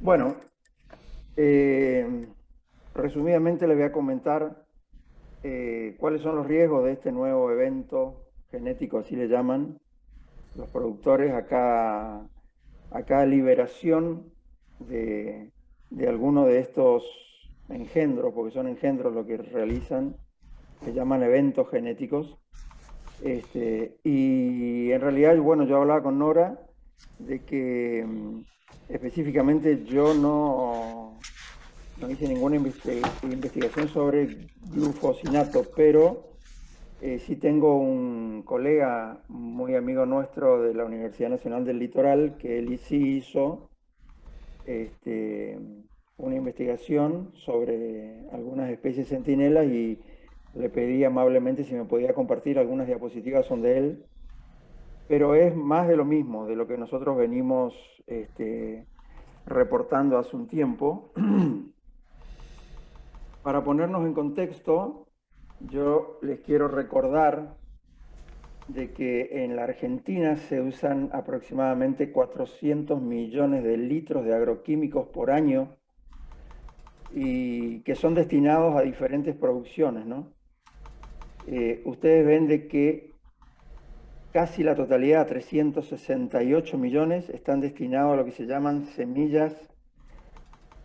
Bueno, eh, resumidamente le voy a comentar cuáles son los riesgos de este nuevo evento genético, así le llaman los productores, acá liberación de alguno de estos engendros, porque son engendros lo que realizan, le llaman eventos genéticos. Y en realidad, bueno, yo hablaba con Nora de que específicamente yo no hice ninguna investigación sobre glufosinato, pero sí tengo un colega muy amigo nuestro de la Universidad Nacional del Litoral que él sí hizo este, una investigación sobre algunas especies centinelas y le pedí amablemente si me podía compartir algunas diapositivas son de él, pero es más de lo mismo, de lo que nosotros venimos reportando hace un tiempo. Para ponernos en contexto, yo les quiero recordar de que en la Argentina se usan aproximadamente 400 millones de litros de agroquímicos por año y que son destinados a diferentes producciones, ¿no? Ustedes ven de que casi la totalidad, 368 millones, están destinados a lo que se llaman semillas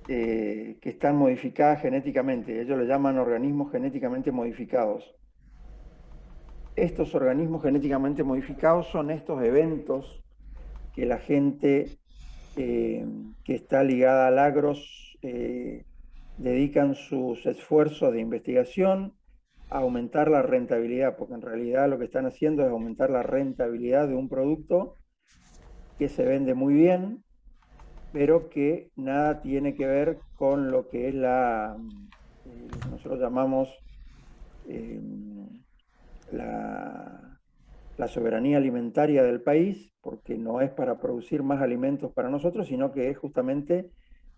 que están modificadas genéticamente. Ellos le llaman organismos genéticamente modificados. Estos organismos genéticamente modificados son estos eventos que la gente eh, que está ligada al agros dedican sus esfuerzos de investigación a aumentar la rentabilidad, porque en realidad lo que están haciendo es aumentar la rentabilidad de un producto que se vende muy bien, pero que nada tiene que ver con lo que es lo que nosotros llamamos eh, la, la soberanía alimentaria del país, porque no es para producir más alimentos para nosotros, sino que es justamente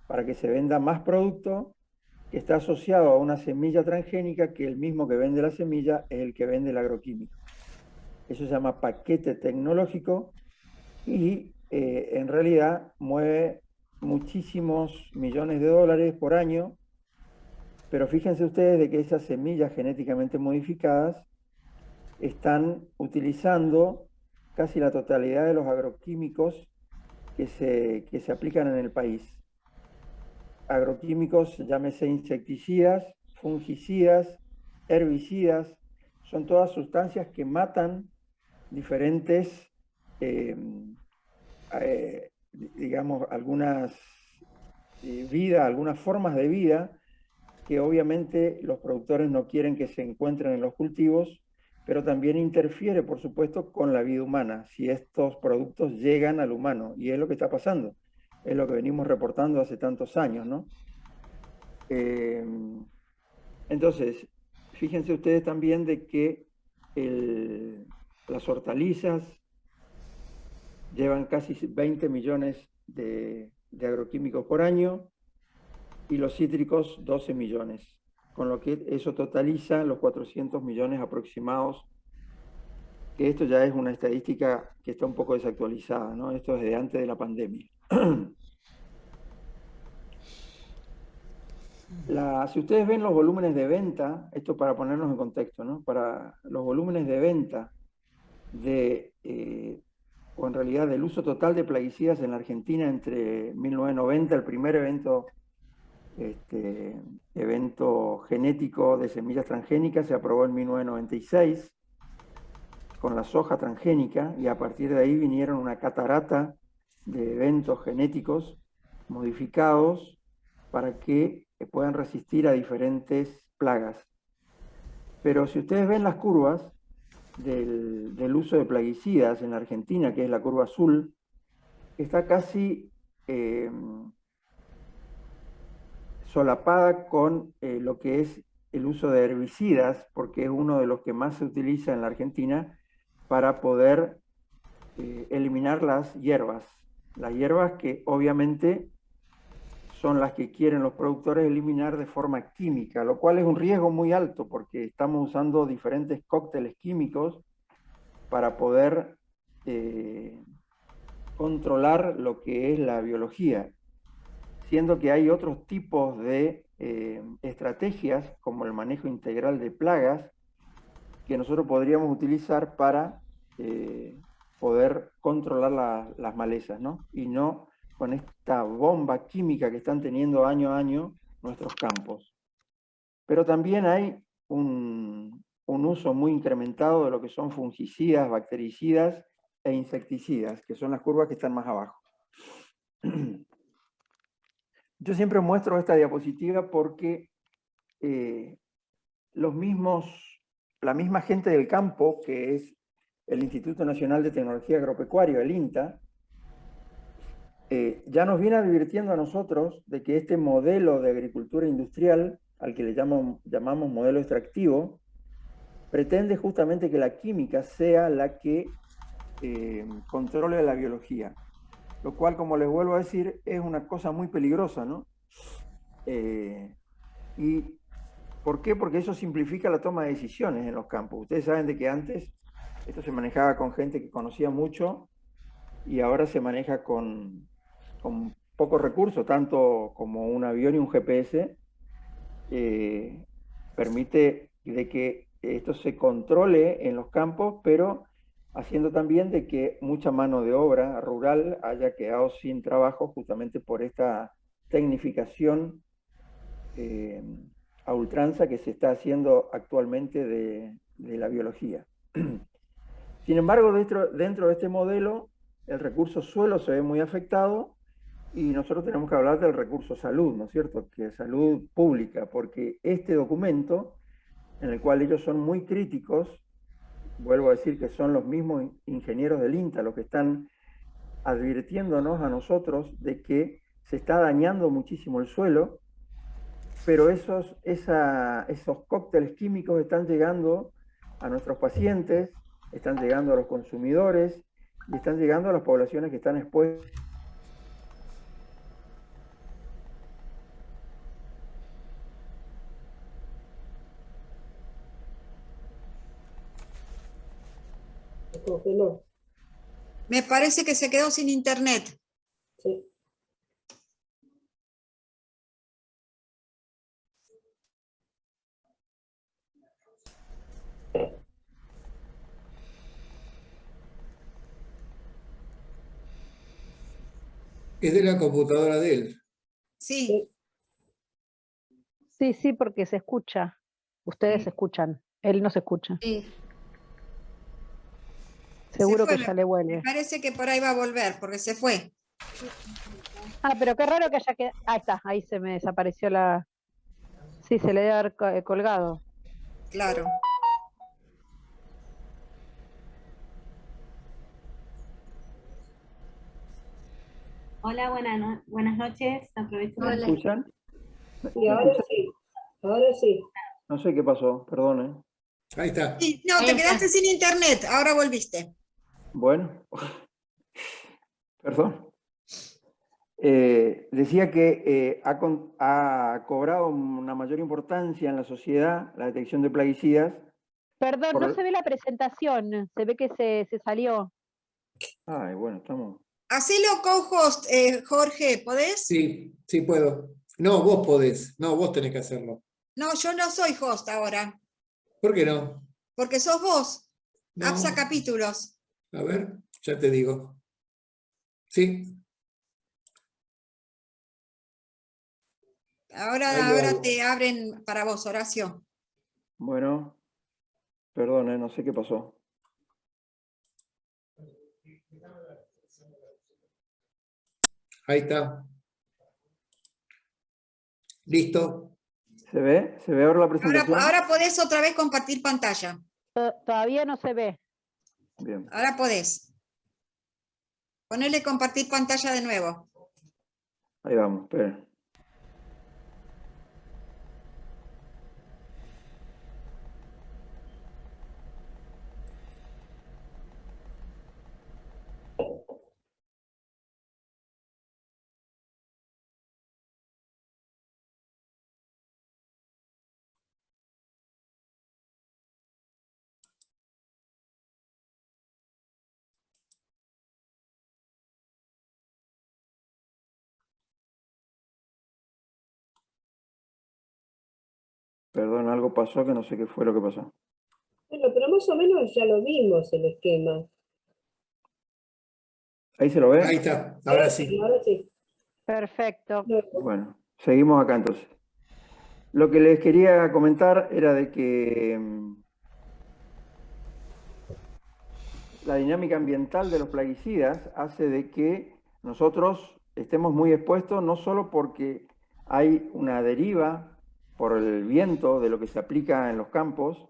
para que se venda más producto que está asociado a una semilla transgénica, que el mismo que vende la semilla es el que vende el agroquímico. Eso se llama paquete tecnológico y en realidad mueve muchísimos millones de dólares por año, pero fíjense ustedes de que esas semillas genéticamente modificadas están utilizando casi la totalidad de los agroquímicos que se aplican en el país. Agroquímicos, llámese insecticidas, fungicidas, herbicidas, son todas sustancias que matan diferentes, eh, digamos, algunas algunas formas de vida que obviamente los productores no quieren que se encuentren en los cultivos, pero también interfiere, por supuesto, con la vida humana, si estos productos llegan al humano, y es lo que está pasando, es lo que venimos reportando hace tantos años, ¿no? Eh, entonces, fíjense ustedes también de que el, las hortalizas llevan casi 20 millones de agroquímicos por año, y los cítricos 12 millones, con lo que eso totaliza los 400 millones aproximados, que esto ya es una estadística que está un poco desactualizada, ¿no? Esto es de antes de la pandemia. Si ustedes ven los volúmenes de venta, esto para ponernos en contexto, ¿no? Para los volúmenes de venta o en realidad del uso total de plaguicidas en la Argentina entre 1990, el primer este, evento genético de semillas transgénicas se aprobó en 1996 con la soja transgénica, y a partir de ahí vinieron una catarata de eventos genéticos modificados para que puedan resistir a diferentes plagas. Pero si ustedes ven las curvas del uso de plaguicidas en la Argentina, que es la curva azul, está casi eh, solapada con lo que es el uso de herbicidas, porque es uno de los que más se utiliza en la Argentina para poder eliminar las hierbas que obviamente son las que quieren los productores eliminar de forma química, lo cual es un riesgo muy alto porque estamos usando diferentes cócteles químicos para poder eh, controlar lo que es la biología. siendo que hay otros tipos de estrategias, como el manejo integral de plagas, que nosotros podríamos utilizar para poder controlar las malezas, ¿no? Y no con esta bomba química que están teniendo año a año nuestros campos. Pero también hay un uso muy incrementado de lo que son fungicidas, bactericidas e insecticidas, que son las curvas que están más abajo. Yo siempre muestro esta diapositiva porque la misma gente del campo, que es el Instituto Nacional de Tecnología Agropecuaria, el INTA, ya nos viene advirtiendo a nosotros de que este modelo de agricultura industrial, al que le llamamos modelo extractivo, pretende justamente que la química sea la que controle la biología, lo cual, como les vuelvo a decir, es una cosa muy peligrosa, ¿no? ¿Y por qué? Porque eso simplifica la toma de decisiones en los campos. Ustedes saben de que antes esto se manejaba con gente que conocía mucho y ahora se maneja con pocos recursos, tanto como un avión y un GPS, permite de que esto se controle en los campos, pero haciendo también de que mucha mano de obra rural haya quedado sin trabajo justamente por esta tecnificación a ultranza que se está haciendo actualmente de la biología. Sin embargo, dentro de este modelo, el recurso suelo se ve muy afectado y nosotros tenemos que hablar del recurso salud, ¿no es cierto? Que es salud pública, porque este documento, en el cual ellos son muy críticos, vuelvo a decir que son los mismos ingenieros del INTA los que están advirtiéndonos a nosotros de que se está dañando muchísimo el suelo, pero esos cócteles químicos están llegando a nuestros pacientes, están llegando a los consumidores y están llegando a las poblaciones que están expuestas. Se congeló. Me parece que se quedó sin internet. Sí. Es de la computadora de él. Sí, Sí, sí, porque se escucha. Ustedes se escuchan. Él no se escucha. sí. Seguro fue, que ya le me vuelve. parece que por ahí va a volver, porque se fue. Ah, pero qué raro que haya quedado. Ahí está, ahí se me desapareció la. Sí, se le debe haber colgado. Claro. Hola, buenas noches. Aprovecho ¿Me para... escuchan? Sí, ¿Me ahora escuchan? sí. Ahora sí. No sé qué pasó, perdone. Ahí está. Sí, no, te quedaste sin internet, ahora volviste. Bueno, perdón. Decía que ha cobrado una mayor importancia en la sociedad la detección de plaguicidas. Perdón, no se ve la presentación. Se ve que se salió. Ay, bueno, estamos. Hacelo co-host, Jorge, ¿podés? Sí, sí puedo. No, vos podés. No, vos tenés que hacerlo. No, yo no soy host ahora, ¿Por qué no? porque sos vos. APSA No. capítulos. A ver, ya te digo. Sí, ahí lo Ahora hago. te abren para vos, Horacio. Bueno, perdone, no sé qué pasó. Ahí está. ¿Listo? ¿Se ve? ¿Se ve ahora la presentación? Ahora podés otra vez compartir pantalla. Todavía no se ve. Bien. Ahora podés. Ponele compartir pantalla de nuevo. Ahí vamos, esperen. Perdón, algo pasó que no sé qué fue lo que pasó. Bueno, pero más o menos ya lo vimos el esquema. ¿Ahí se lo ve? Ahí está, ahora sí. Ahora sí. Perfecto. Bueno, seguimos acá entonces. Lo que les quería comentar era de que la dinámica ambiental de los plaguicidas hace de que nosotros estemos muy expuestos, no solo porque hay una deriva por el viento de lo que se aplica en los campos,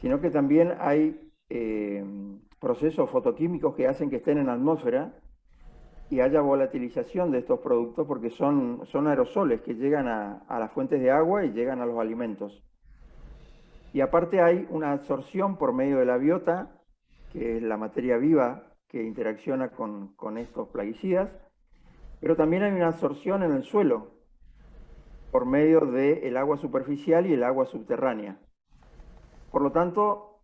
sino que también hay procesos fotoquímicos que hacen que estén en la atmósfera y haya volatilización de estos productos porque son aerosoles que llegan a las fuentes de agua y llegan a los alimentos. Y aparte hay una absorción por medio de la biota, que es la materia viva que interacciona con estos plaguicidas, pero también hay una absorción en el suelo por medio del agua superficial y el agua subterránea. Por lo tanto,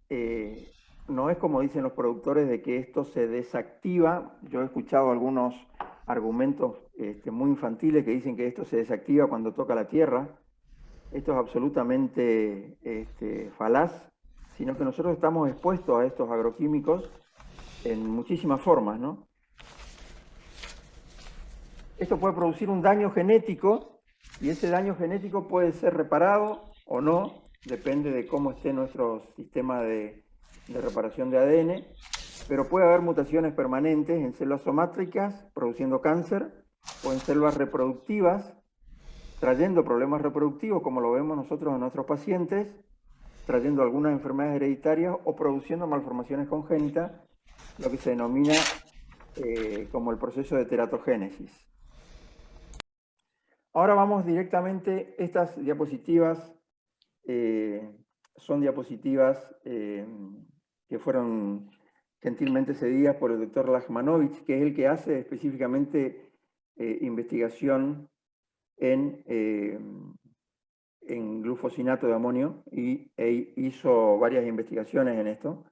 no es como dicen los productores de que esto se desactiva. Yo he escuchado algunos argumentos muy infantiles que dicen que esto se desactiva cuando toca la tierra. Esto es absolutamente falaz, sino que nosotros estamos expuestos a estos agroquímicos en muchísimas formas, ¿no? Esto puede producir un daño genético y ese daño genético puede ser reparado o no, depende de cómo esté nuestro sistema de reparación de ADN, pero puede haber mutaciones permanentes en células somáticas produciendo cáncer o en células reproductivas trayendo problemas reproductivos, como lo vemos nosotros en nuestros pacientes, trayendo algunas enfermedades hereditarias o produciendo malformaciones congénitas, lo que se denomina como el proceso de teratogénesis. Ahora vamos directamente, estas diapositivas son diapositivas que fueron gentilmente cedidas por el doctor Lachmanovich, que es el que hace específicamente investigación en glufosinato de amonio e hizo varias investigaciones en esto.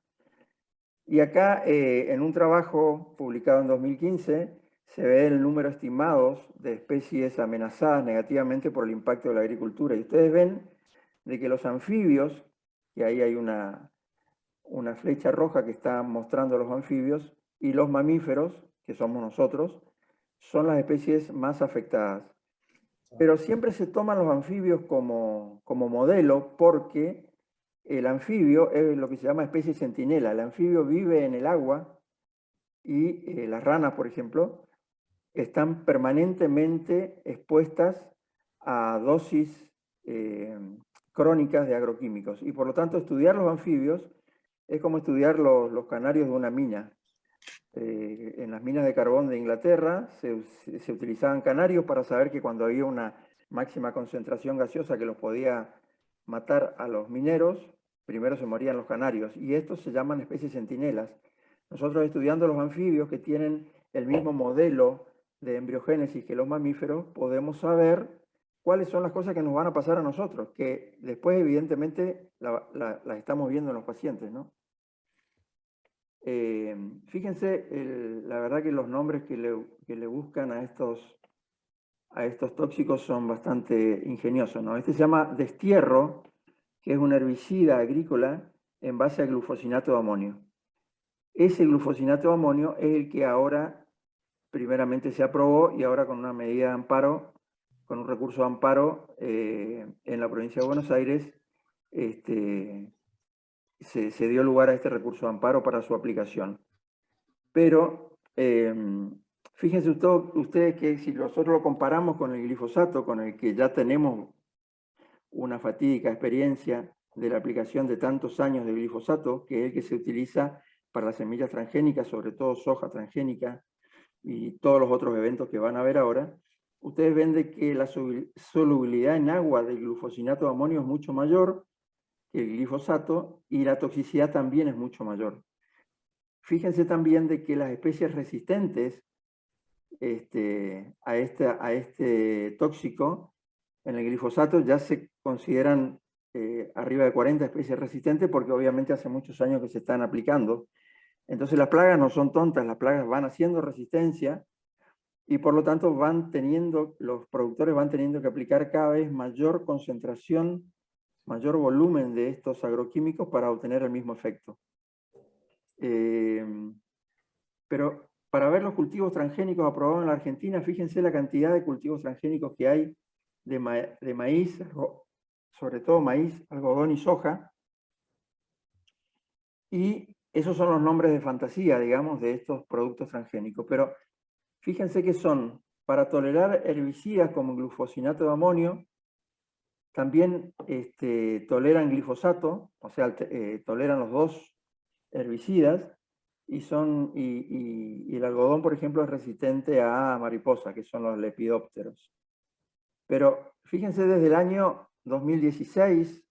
Y acá, en un trabajo publicado en 2015, se ve el número estimado de especies amenazadas negativamente por el impacto de la agricultura. Y ustedes ven de que los anfibios, y ahí hay una flecha roja que está mostrando los anfibios, y los mamíferos, que somos nosotros, son las especies más afectadas. Pero siempre se toman los anfibios como modelo porque el anfibio es lo que se llama especie centinela. El anfibio vive en el agua y las ranas, por ejemplo, están permanentemente expuestas a dosis crónicas de agroquímicos. Y por lo tanto, estudiar los anfibios es como estudiar los canarios de una mina. En las minas de carbón de Inglaterra se utilizaban canarios para saber que cuando había una máxima concentración gaseosa que los podía matar a los mineros, primero se morían los canarios. Y estos se llaman especies centinelas. Nosotros estudiando los anfibios que tienen el mismo modelo de embriogénesis que los mamíferos, podemos saber cuáles son las cosas que nos van a pasar a nosotros, que después evidentemente las estamos viendo en los pacientes, ¿no? Fíjense, la verdad que los nombres que le buscan a estos tóxicos son bastante ingeniosos, ¿no? Este se llama destierro, que es un herbicida agrícola en base a glufosinato de amonio. Ese glufosinato de amonio es el que ahora primeramente se aprobó y ahora con una medida de amparo, con un recurso de amparo en la provincia de Buenos Aires, se dio lugar a este recurso de amparo para su aplicación. Pero fíjense ustedes que si nosotros lo comparamos con el glifosato, con el que ya tenemos una fatídica experiencia de la aplicación de tantos años de glifosato, que es el que se utiliza para las semillas transgénicas, sobre todo soja transgénica y todos los otros eventos que van a ver ahora, ustedes ven de que la solubilidad en agua del glufosinato de amonio es mucho mayor que el glifosato y la toxicidad también es mucho mayor. Fíjense también de que las especies resistentes a este tóxico, en el glifosato ya se consideran arriba de 40 especies resistentes porque obviamente hace muchos años que se están aplicando. Entonces las plagas no son tontas, las plagas van haciendo resistencia y por lo tanto los productores van teniendo que aplicar cada vez mayor concentración mayor volumen de estos agroquímicos para obtener el mismo efecto. Pero para ver los cultivos transgénicos aprobados en la Argentina, fíjense la cantidad de cultivos transgénicos que hay de maíz, sobre todo maíz, algodón y soja. Y esos son los nombres de fantasía, digamos, de estos productos transgénicos. Pero fíjense que son para tolerar herbicidas como glufosinato de amonio, también toleran glifosato, o sea, toleran los dos herbicidas, y el algodón, por ejemplo, es resistente a mariposa, que son los lepidópteros. Pero fíjense, desde el año 2016,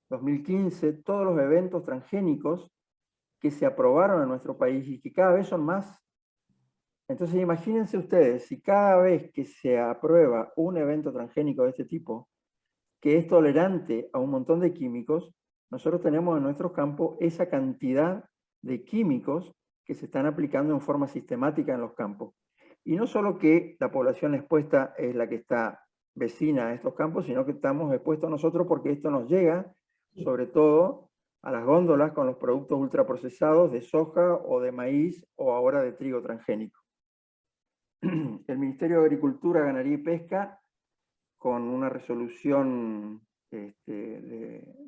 2015, todos los eventos transgénicos que se aprobaron en nuestro país y que cada vez son más. Entonces imagínense ustedes, si cada vez que se aprueba un evento transgénico de este tipo, que es tolerante a un montón de químicos, nosotros tenemos en nuestros campos esa cantidad de químicos que se están aplicando en forma sistemática en los campos. Y no solo que la población expuesta es la que está vecina a estos campos, sino que estamos expuestos nosotros porque esto nos llega, sobre todo, a las góndolas con los productos ultraprocesados de soja o de maíz o ahora de trigo transgénico. El Ministerio de Agricultura, Ganadería y Pesca, con una resolución de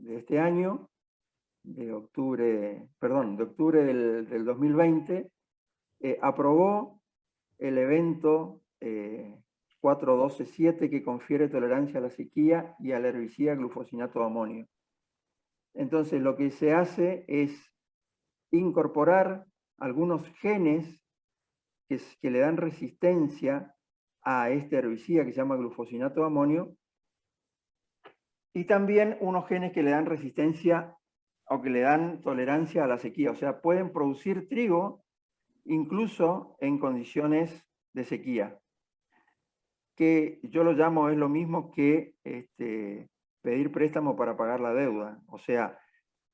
este año, de octubre del 2020, aprobó el evento 4.12.7 que confiere tolerancia a la sequía y al herbicida glufosinato de amonio. Entonces lo que se hace es incorporar algunos genes que le dan resistencia a este herbicida que se llama glufosinato de amonio, y también unos genes que le dan resistencia o que le dan tolerancia a la sequía. O sea, pueden producir trigo incluso en condiciones de sequía, que yo lo llamo, es lo mismo que pedir préstamo para pagar la deuda. O sea,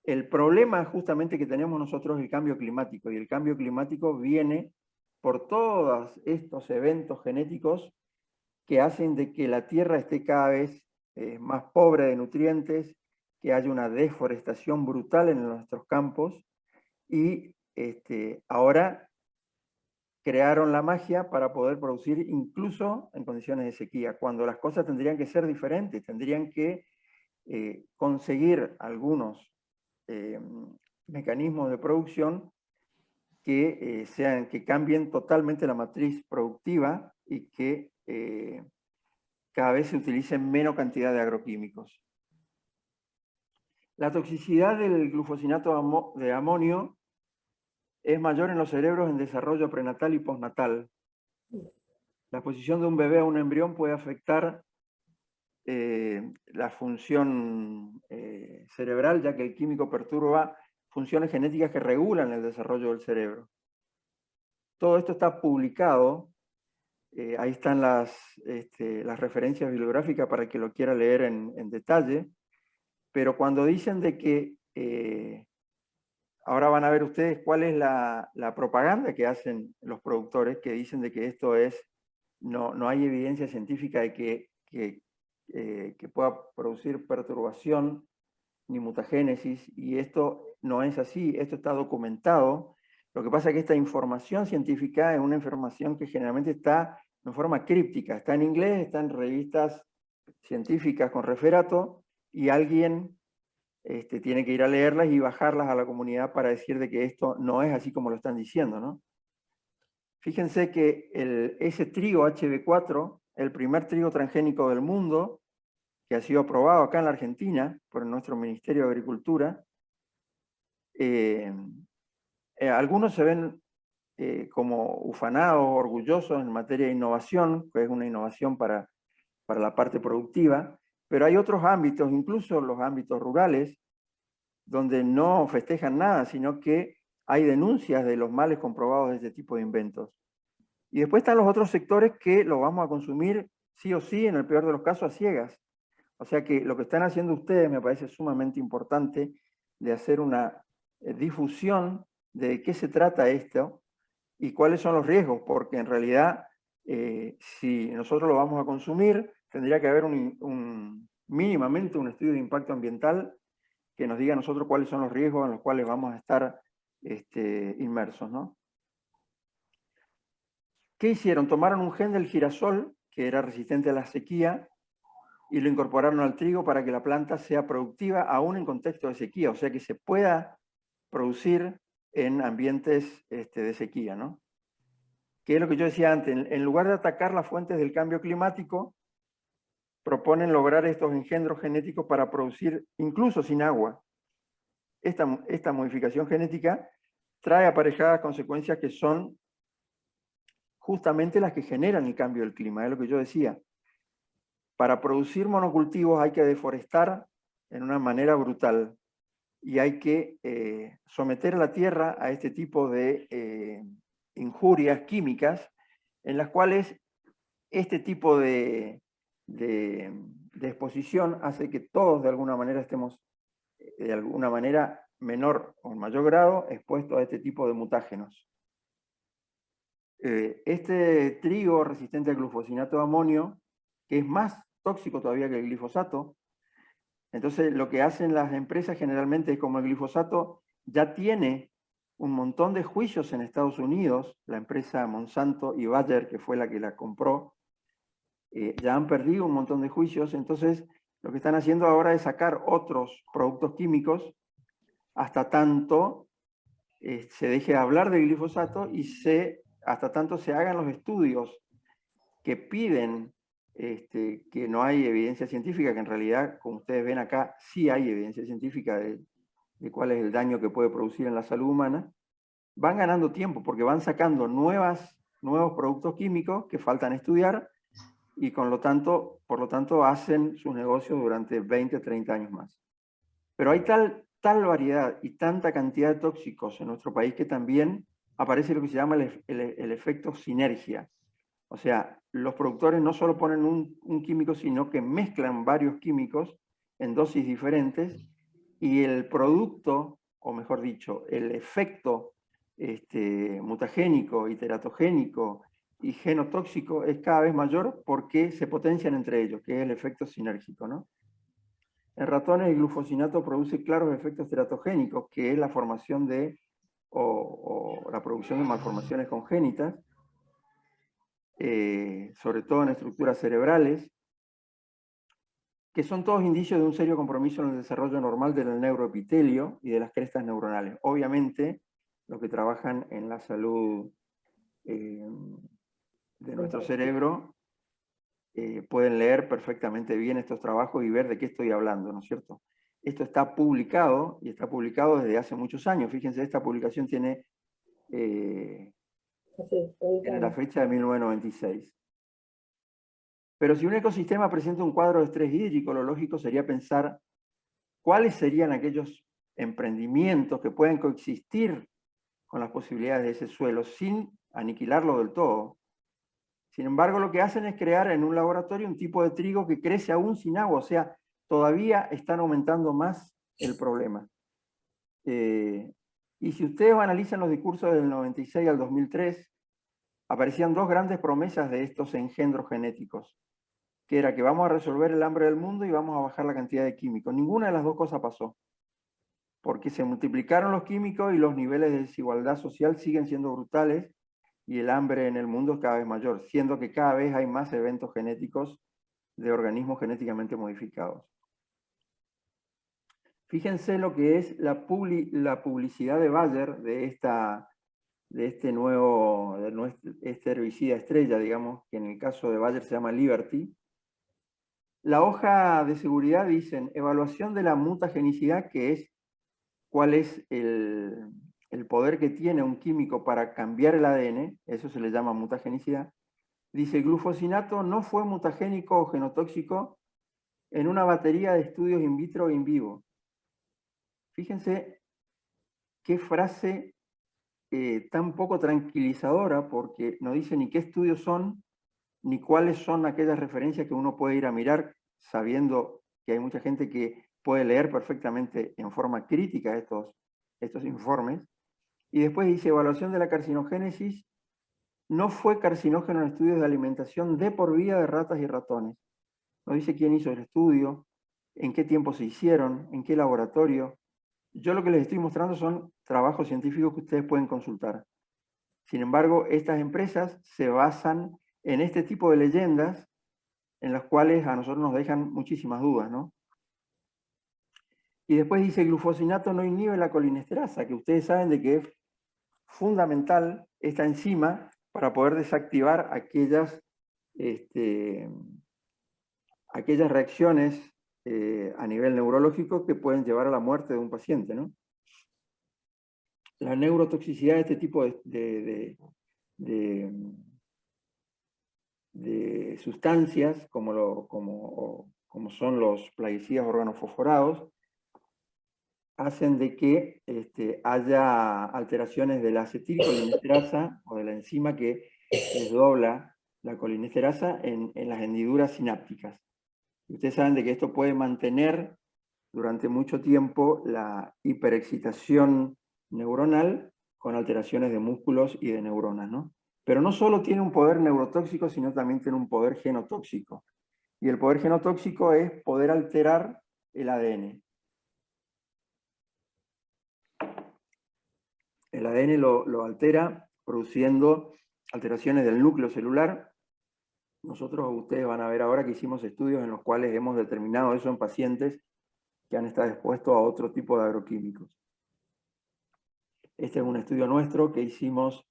el problema justamente que tenemos nosotros es el cambio climático, y el cambio climático viene por todos estos eventos genéticos que hacen de que la tierra esté cada vez más pobre de nutrientes, que haya una deforestación brutal en nuestros campos, y ahora crearon la magia para poder producir incluso en condiciones de sequía, cuando las cosas tendrían que ser diferentes, tendrían que conseguir algunos mecanismos de producción que cambien totalmente la matriz productiva y que cada vez se utilicen menos cantidad de agroquímicos. La toxicidad del glufosinato de amonio es mayor en los cerebros en desarrollo prenatal y postnatal. La exposición de un bebé a un embrión puede afectar la función cerebral, ya que el químico perturba funciones genéticas que regulan el desarrollo del cerebro. Todo esto está publicado, ahí están las referencias bibliográficas para el que lo quiera leer en detalle, pero cuando dicen de que, ahora van a ver ustedes cuál es la propaganda que hacen los productores, que dicen de que esto no hay evidencia científica de que pueda producir perturbación ni mutagénesis, y esto no es así, esto está documentado. Lo que pasa es que esta información científica es una información que generalmente está en forma críptica, está en inglés, está en revistas científicas con referato, y alguien tiene que ir a leerlas y bajarlas a la comunidad para decir de que esto no es así como lo están diciendo, ¿no? Fíjense que ese trigo HB4, el primer trigo transgénico del mundo, que ha sido aprobado acá en la Argentina por nuestro Ministerio de Agricultura, algunos se ven como ufanados, orgullosos en materia de innovación, que es una innovación para la parte productiva, pero hay otros ámbitos, incluso los ámbitos rurales, donde no festejan nada, sino que hay denuncias de los males comprobados de este tipo de inventos. Y después están los otros sectores que lo vamos a consumir sí o sí, en el peor de los casos, a ciegas. O sea que lo que están haciendo ustedes me parece sumamente importante, de hacer una difusión de qué se trata esto y cuáles son los riesgos, porque en realidad si nosotros lo vamos a consumir, tendría que haber un mínimamente un estudio de impacto ambiental que nos diga a nosotros cuáles son los riesgos en los cuales vamos a estar inmersos, ¿no? ¿Qué hicieron? Tomaron un gen del girasol, que era resistente a la sequía, y lo incorporaron al trigo para que la planta sea productiva aún en contexto de sequía, o sea que se pueda producir en ambientes de sequía, ¿no? Que es lo que yo decía antes, en lugar de atacar las fuentes del cambio climático, proponen lograr estos engendros genéticos para producir incluso sin agua. Esta modificación genética trae aparejadas consecuencias que son justamente las que generan el cambio del clima, es lo que yo decía. Para producir monocultivos hay que deforestar en una manera brutal y hay que someter a la tierra a este tipo de injurias químicas en las cuales este tipo de exposición hace que todos de alguna manera estemos, de alguna manera menor o en mayor grado, expuestos a este tipo de mutágenos. Este trigo resistente al glufosinato de amonio, que es más tóxico todavía que el glifosato, entonces lo que hacen las empresas generalmente es, como el glifosato ya tiene un montón de juicios en Estados Unidos, la empresa Monsanto y Bayer, que fue la que la compró, ya han perdido un montón de juicios, entonces lo que están haciendo ahora es sacar otros productos químicos hasta tanto se deje de hablar de glifosato y hasta tanto se hagan los estudios que piden que no hay evidencia científica, que en realidad, como ustedes ven acá, sí hay evidencia científica de cuál es el daño que puede producir en la salud humana, van ganando tiempo porque van sacando nuevos productos químicos que faltan estudiar y por lo tanto hacen sus negocios durante 20, 30 años más. Pero hay tal variedad y tanta cantidad de tóxicos en nuestro país que también aparece lo que se llama el efecto sinergia. O sea, los productores no solo ponen un químico, sino que mezclan varios químicos en dosis diferentes y el producto, o mejor dicho, el efecto mutagénico y teratogénico y genotóxico es cada vez mayor porque se potencian entre ellos, que es el efecto sinérgico, ¿no? En ratones el glufosinato produce claros efectos teratogénicos, que es la formación o la producción de malformaciones congénitas, sobre todo en estructuras cerebrales, que son todos indicios de un serio compromiso en el desarrollo normal del neuroepitelio y de las crestas neuronales. Obviamente, los que trabajan en la salud de nuestro cerebro pueden leer perfectamente bien estos trabajos y ver de qué estoy hablando, ¿no es cierto? Esto está publicado, y está publicado desde hace muchos años. Fíjense, esta publicación tiene la fecha de 1996. Pero si un ecosistema presenta un cuadro de estrés hídrico, lo lógico sería pensar cuáles serían aquellos emprendimientos que pueden coexistir con las posibilidades de ese suelo sin aniquilarlo del todo. Sin embargo, lo que hacen es crear en un laboratorio un tipo de trigo que crece aún sin agua, o sea, todavía están aumentando más el problema. Y si ustedes analizan los discursos del 96 al 2003, aparecían dos grandes promesas de estos engendros genéticos, que era que vamos a resolver el hambre del mundo y vamos a bajar la cantidad de químicos. Ninguna de las dos cosas pasó, porque se multiplicaron los químicos y los niveles de desigualdad social siguen siendo brutales y el hambre en el mundo es cada vez mayor, siendo que cada vez hay más eventos genéticos de organismos genéticamente modificados. Fíjense lo que es la publicidad de Bayer de este herbicida estrella, digamos, que en el caso de Bayer se llama Liberty. La hoja de seguridad dicen, evaluación de la mutagenicidad, que es cuál es el poder que tiene un químico para cambiar el ADN, eso se le llama mutagenicidad. Dice, glufosinato no fue mutagénico o genotóxico en una batería de estudios in vitro e in vivo. Fíjense qué frase tan poco tranquilizadora, porque no dice ni qué estudios son, ni cuáles son aquellas referencias que uno puede ir a mirar, sabiendo que hay mucha gente que puede leer perfectamente en forma crítica estos informes. Y después dice, evaluación de la carcinogénesis, no fue carcinógeno en estudios de alimentación de por vida de ratas y ratones. No dice quién hizo el estudio, en qué tiempo se hicieron, en qué laboratorio. Yo lo que les estoy mostrando son trabajos científicos que ustedes pueden consultar. Sin embargo, estas empresas se basan en este tipo de leyendas en las cuales a nosotros nos dejan muchísimas dudas, ¿no? Y después dice, glufosinato no inhibe la colinesterasa, que ustedes saben de que es fundamental esta enzima para poder desactivar aquellas reacciones a nivel neurológico que pueden llevar a la muerte de un paciente, ¿no? La neurotoxicidad de este tipo de sustancias, como son los plaguicidas organofosforados, hacen de que haya alteraciones de la acetilcolinesterasa o de la enzima que desdobla la colinesterasa en las hendiduras sinápticas. Y ustedes saben de que esto puede mantener durante mucho tiempo la hiperexcitación neuronal con alteraciones de músculos y de neuronas, ¿no? Pero no solo tiene un poder neurotóxico, sino también tiene un poder genotóxico. Y el poder genotóxico es poder alterar el ADN. El ADN lo altera produciendo alteraciones del núcleo celular. Ustedes van a ver ahora que hicimos estudios en los cuales hemos determinado eso en pacientes que han estado expuestos a otro tipo de agroquímicos. Este es un estudio nuestro que hicimos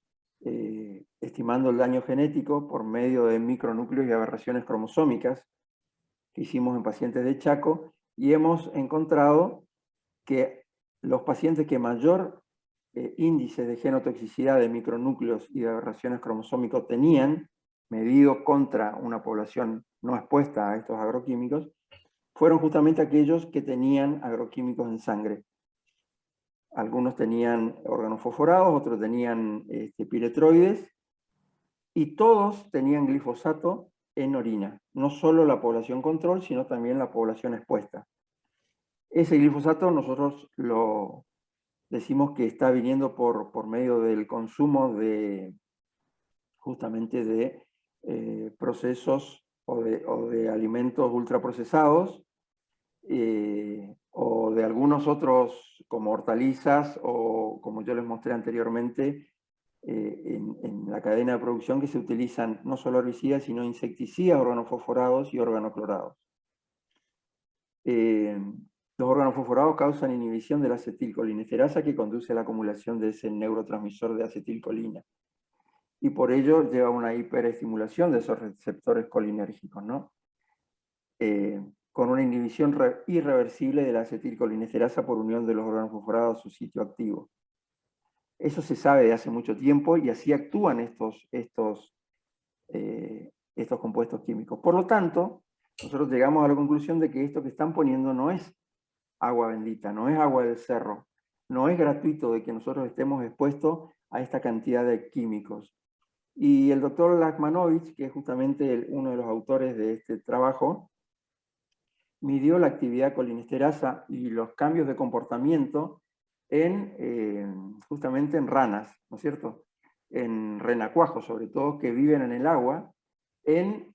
estimando el daño genético por medio de micronúcleos y aberraciones cromosómicas que hicimos en pacientes de Chaco, y hemos encontrado que los pacientes que mayor índice de genotoxicidad de micronúcleos y de aberraciones cromosómicas tenían, medido contra una población no expuesta a estos agroquímicos, fueron justamente aquellos que tenían agroquímicos en sangre. Algunos tenían organofosforados, otros tenían piretroides, y todos tenían glifosato en orina. No solo la población control, sino también la población expuesta. Ese glifosato nosotros lo decimos que está viniendo por medio del consumo justamente de procesos o de alimentos ultraprocesados, o de algunos otros como hortalizas o como yo les mostré anteriormente en la cadena de producción, que se utilizan no solo herbicidas sino insecticidas organofosforados y organoclorados. Los organofosforados causan inhibición de la acetilcolinesterasa, que conduce a la acumulación de ese neurotransmisor de acetilcolina, y por ello lleva a una hiperestimulación de esos receptores colinérgicos, ¿no? Con una inhibición irreversible de la acetilcolinesterasa por unión de los organofosforados a su sitio activo. Eso se sabe de hace mucho tiempo, y así actúan estos compuestos químicos. Por lo tanto, nosotros llegamos a la conclusión de que esto que están poniendo no es agua bendita, no es agua del cerro, no es gratuito de que nosotros estemos expuestos a esta cantidad de químicos. Y el doctor Lachmanovich, que es justamente uno de los autores de este trabajo, midió la actividad colinesterasa y los cambios de comportamiento justamente en ranas, ¿no es cierto? En renacuajos, sobre todo, que viven en el agua, en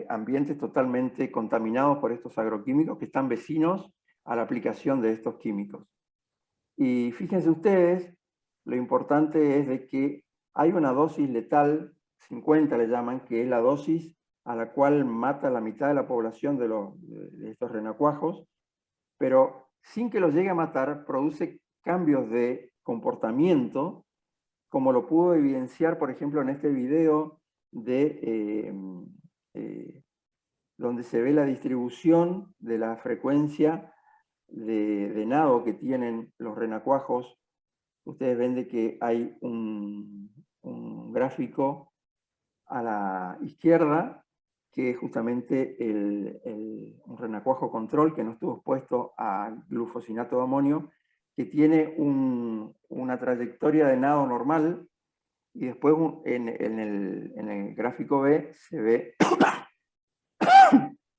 ambientes totalmente contaminados por estos agroquímicos, que están vecinos a la aplicación de estos químicos. Y fíjense ustedes, lo importante es de que hay una dosis letal, 50 le llaman, que es la dosis a la cual mata la mitad de la población de estos renacuajos, pero sin que los llegue a matar, produce cambios de comportamiento, como lo pudo evidenciar, por ejemplo, en este video donde se ve la distribución de la frecuencia de nado que tienen los renacuajos. Ustedes ven de que hay un gráfico a la izquierda, que es justamente un renacuajo control que no estuvo expuesto a glufosinato de amonio, que tiene una trayectoria de nado normal, y después en el gráfico B se ve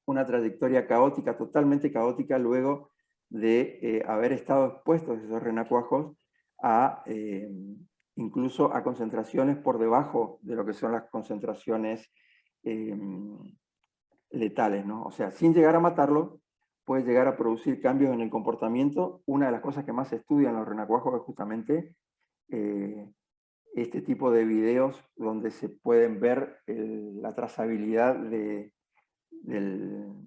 una trayectoria caótica, totalmente caótica, luego de haber estado expuestos esos renacuajos incluso a concentraciones por debajo de lo que son las concentraciones letales, ¿no? O sea, sin llegar a matarlo, puede llegar a producir cambios en el comportamiento. Una de las cosas que más se estudian los renacuajos es justamente este tipo de videos donde se pueden ver la trazabilidad del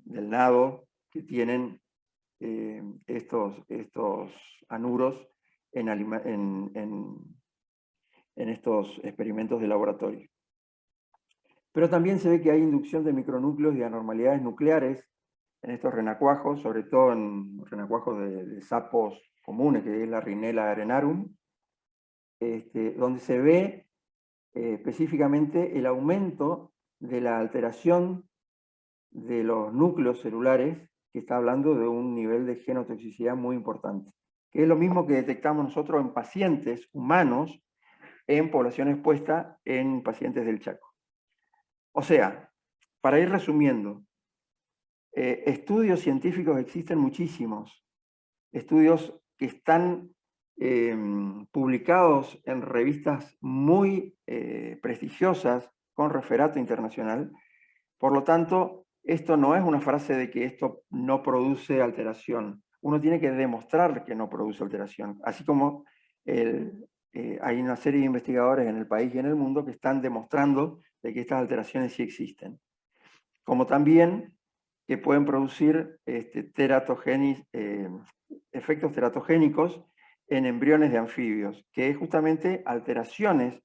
nado que tienen estos anuros en estos experimentos de laboratorio. Pero también se ve que hay inducción de micronúcleos y anormalidades nucleares en estos renacuajos, sobre todo en renacuajos de sapos comunes, que es la Rhinella arenarum, donde se ve específicamente el aumento de la alteración de los núcleos celulares, que está hablando de un nivel de genotoxicidad muy importante, que es lo mismo que detectamos nosotros en pacientes humanos en población expuesta en pacientes del Chaco. O sea, para ir resumiendo, estudios científicos existen muchísimos, estudios que están publicados en revistas muy prestigiosas con referato internacional. Por lo tanto, esto no es una frase de que esto no produce alteración. Uno tiene que demostrar que no produce alteración, así como hay una serie de investigadores en el país y en el mundo que están demostrando de que estas alteraciones sí existen. Como también que pueden producir efectos teratogénicos en embriones de anfibios, que es justamente alteraciones,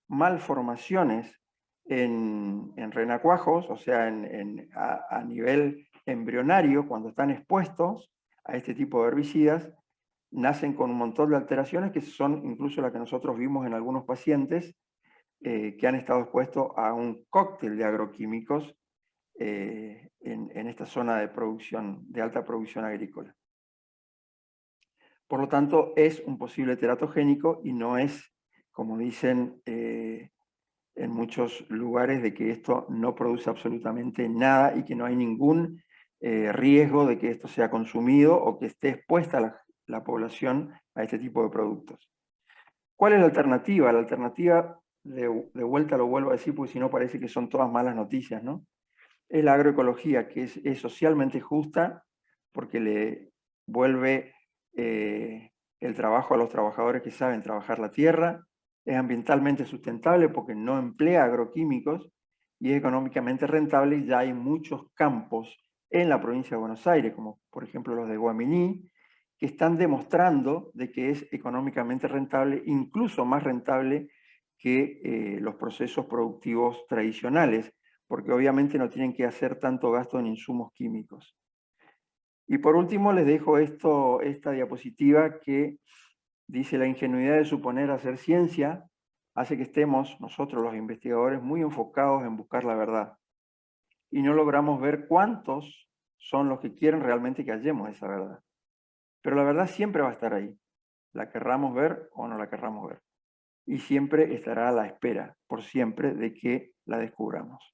malformaciones en renacuajos, o sea, a nivel embrionario, cuando están expuestos a este tipo de herbicidas, nacen con un montón de alteraciones que son incluso las que nosotros vimos en algunos pacientes que han estado expuestos a un cóctel de agroquímicos en esta zona de producción, de alta producción agrícola. Por lo tanto, es un posible teratogénico y no es, como dicen en muchos lugares, de que esto no produce absolutamente nada y que no hay ningún riesgo de que esto sea consumido o que esté expuesta la población a este tipo de productos. ¿Cuál es la alternativa? La alternativa, de vuelta lo vuelvo a decir, porque si no parece que son todas malas noticias, ¿no? Es la agroecología, que es socialmente justa porque le vuelve el trabajo a los trabajadores que saben trabajar la tierra, es ambientalmente sustentable porque no emplea agroquímicos y es económicamente rentable, y ya hay muchos campos en la provincia de Buenos Aires, como por ejemplo los de Guaminí, que están demostrando de que es económicamente rentable, incluso más rentable que los procesos productivos tradicionales, porque obviamente no tienen que hacer tanto gasto en insumos químicos. Y por último les dejo esta diapositiva que dice: la ingenuidad de suponer hacer ciencia hace que estemos nosotros los investigadores muy enfocados en buscar la verdad. Y no logramos ver cuántos son los que quieren realmente que hallemos esa verdad. Pero la verdad siempre va a estar ahí, la querramos ver o no la querramos ver. Y siempre estará a la espera, por siempre, de que la descubramos.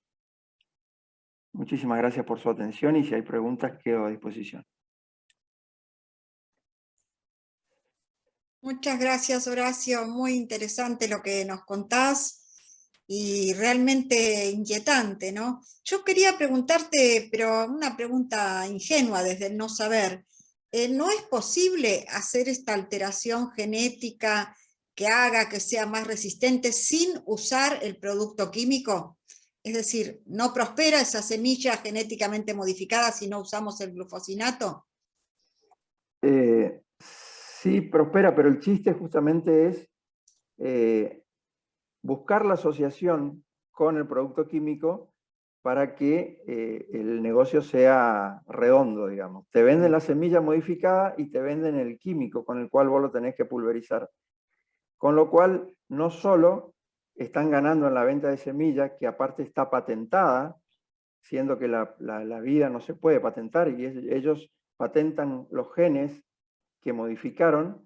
Muchísimas gracias por su atención y si hay preguntas quedo a disposición. Muchas gracias, Horacio. Muy interesante lo que nos contás y realmente inquietante, ¿no? Yo quería preguntarte, pero una pregunta ingenua desde el no saber. ¿No es posible hacer esta alteración genética que haga que sea más resistente sin usar el producto químico? Es decir, ¿no prospera esa semilla genéticamente modificada si no usamos el glufosinato? Sí, prospera, pero el chiste justamente es buscar la asociación con el producto químico para que el negocio sea redondo, digamos. Te venden la semilla modificada y te venden el químico con el cual vos lo tenés que pulverizar. Con lo cual, no solo están ganando en la venta de semillas, que aparte está patentada, siendo que la vida no se puede patentar, y ellos patentan los genes que modificaron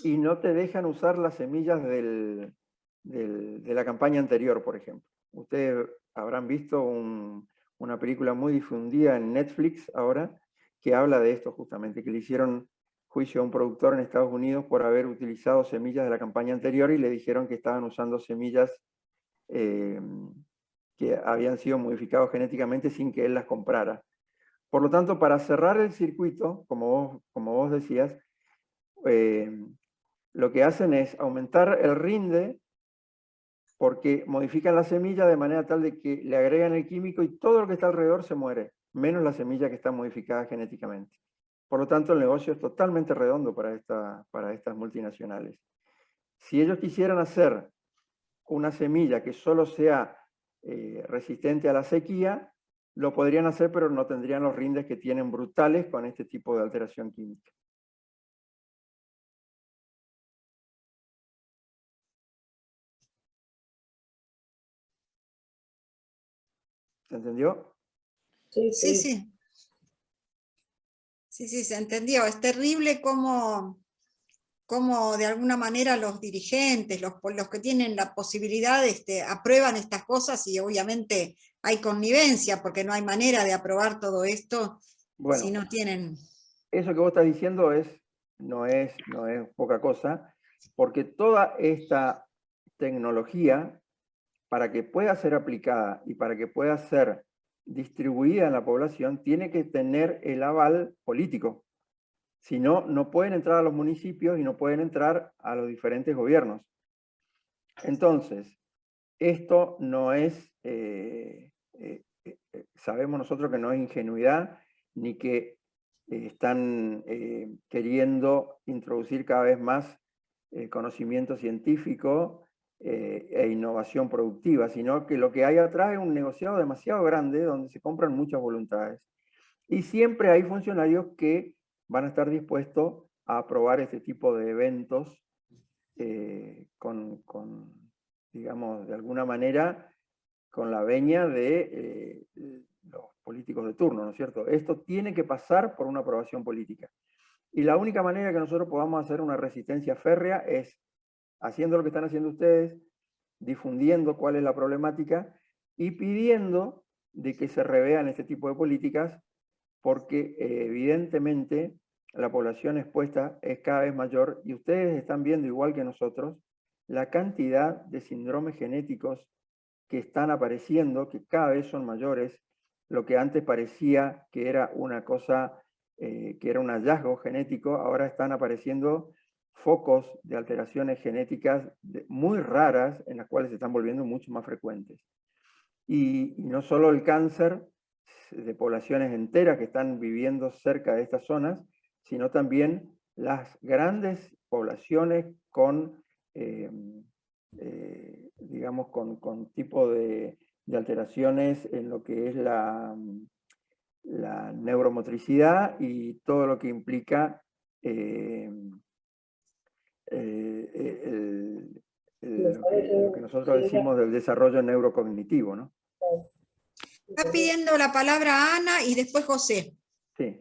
y no te dejan usar las semillas de la campaña anterior, por ejemplo. Ustedes habrán visto una película muy difundida en Netflix ahora que habla de esto justamente, que le hicieron juicio a un productor en Estados Unidos por haber utilizado semillas de la campaña anterior y le dijeron que estaban usando semillas que habían sido modificadas genéticamente sin que él las comprara. Por lo tanto, para cerrar el circuito, como vos decías, lo que hacen es aumentar el rinde porque modifican la semilla de manera tal de que le agregan el químico y todo lo que está alrededor se muere, menos la semilla que está modificada genéticamente. Por lo tanto, el negocio es totalmente redondo para estas multinacionales. Si ellos quisieran hacer una semilla que solo sea resistente a la sequía, lo podrían hacer, pero no tendrían los rindes que tienen brutales con este tipo de alteración química. ¿Se entendió? Sí, Sí, sí. sí. Sí, sí, se entendió. Es terrible cómo de alguna manera los dirigentes, los que tienen la posibilidad, aprueban estas cosas y obviamente hay connivencia porque no hay manera de aprobar todo esto si Bueno, no tienen... eso que vos estás diciendo no es poca cosa, porque toda esta tecnología, para que pueda ser aplicada y para que pueda ser distribuida en la población, tiene que tener el aval político. Si no, no pueden entrar a los municipios y no pueden entrar a los diferentes gobiernos. Entonces, esto no es, sabemos nosotros que no es ingenuidad, ni que están queriendo introducir cada vez más conocimiento científico e innovación productiva, sino que lo que hay atrás es un negociado demasiado grande donde se compran muchas voluntades. Y siempre hay funcionarios que van a estar dispuestos a aprobar este tipo de eventos digamos, de alguna manera, con la veña de los políticos de turno, ¿no es cierto? Esto tiene que pasar por una aprobación política. Y la única manera que nosotros podamos hacer una resistencia férrea es haciendo lo que están haciendo ustedes, difundiendo cuál es la problemática y pidiendo de que se revean este tipo de políticas porque evidentemente la población expuesta es cada vez mayor y ustedes están viendo igual que nosotros la cantidad de síndromes genéticos que están apareciendo, que cada vez son mayores, lo que antes parecía que era una cosa, que era un hallazgo genético, ahora están apareciendo focos de alteraciones genéticas muy raras en las cuales se están volviendo mucho más frecuentes. Y no solo el cáncer de poblaciones enteras que están viviendo cerca de estas zonas, sino también las grandes poblaciones con, digamos, con tipo de alteraciones en lo que es la neuromotricidad y todo lo que implica lo que nosotros decimos del desarrollo neurocognitivo, ¿no? Está pidiendo la palabra Ana y después José. Sí.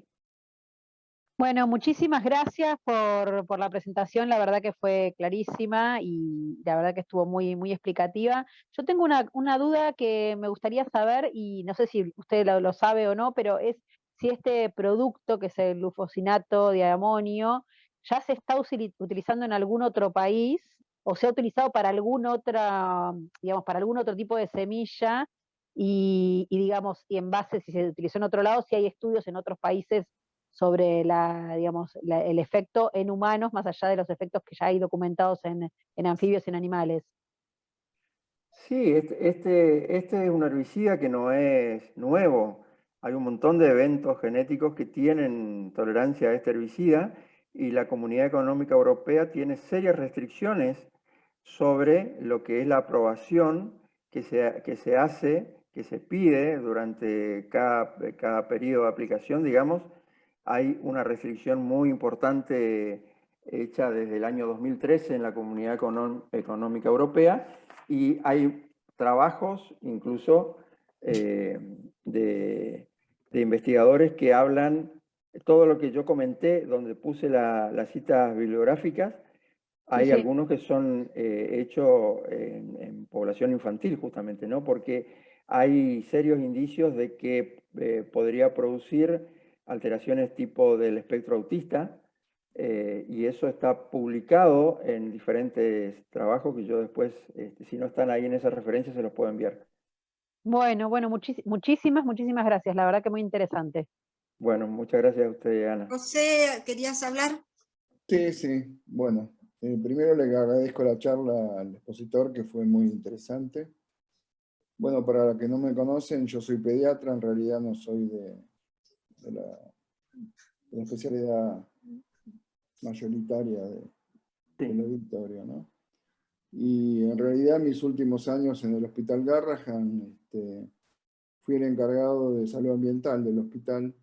Bueno, muchísimas gracias por la presentación, la verdad que fue clarísima y la verdad que estuvo muy, muy explicativa. Yo tengo una duda que me gustaría saber, y no sé si usted lo sabe o no, pero es si este producto, que es el glufosinato de amonio, ya se está utilizando en algún otro país o se ha utilizado para algún otra, digamos, para algún otro tipo de semilla y digamos, y en base si se utilizó en otro lado, si hay estudios en otros países sobre el efecto en humanos, más allá de los efectos que ya hay documentados en anfibios y en animales. Sí, este es un herbicida que no es nuevo. Hay un montón de eventos genéticos que tienen tolerancia a este herbicida y la Comunidad Económica Europea tiene serias restricciones sobre lo que es la aprobación que se hace, que se pide durante cada periodo de aplicación, digamos. Hay una restricción muy importante hecha desde el año 2013 en la Comunidad Económica Europea y hay trabajos incluso de investigadores que hablan todo lo que yo comenté, donde puse las citas bibliográficas. Hay Sí. algunos que son hechos en población infantil justamente, ¿no? Porque hay serios indicios de que podría producir alteraciones tipo del espectro autista, y eso está publicado en diferentes trabajos que yo después, si no están ahí en esa referencia, se los puedo enviar. Bueno, muchísimas gracias, la verdad que muy interesante. Bueno, muchas gracias a usted, Ana. José, ¿querías hablar? Sí, sí. Bueno, primero le agradezco la charla al expositor, que fue muy interesante. Bueno, para los que no me conocen, yo soy pediatra, en realidad no soy de la especialidad mayoritaria del auditorio, ¿no? Y en realidad mis últimos años en el Hospital Garrahan, fui el encargado de salud ambiental del hospital.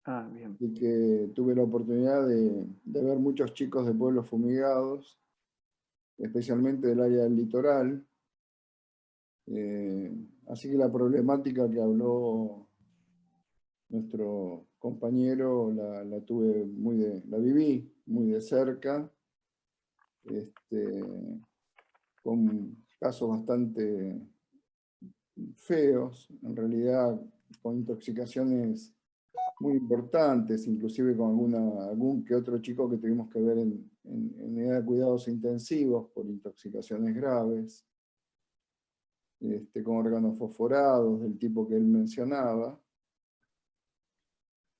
Ah, bien. Y que tuve la oportunidad de ver muchos chicos de pueblos fumigados, especialmente del área del litoral. Así que la problemática que habló nuestro compañero la viví muy de cerca, con casos bastante feos, en realidad con intoxicaciones muy importantes, inclusive con algún que otro chico que tuvimos que ver en unidad de cuidados intensivos por intoxicaciones graves, con órganos fosforados del tipo que él mencionaba.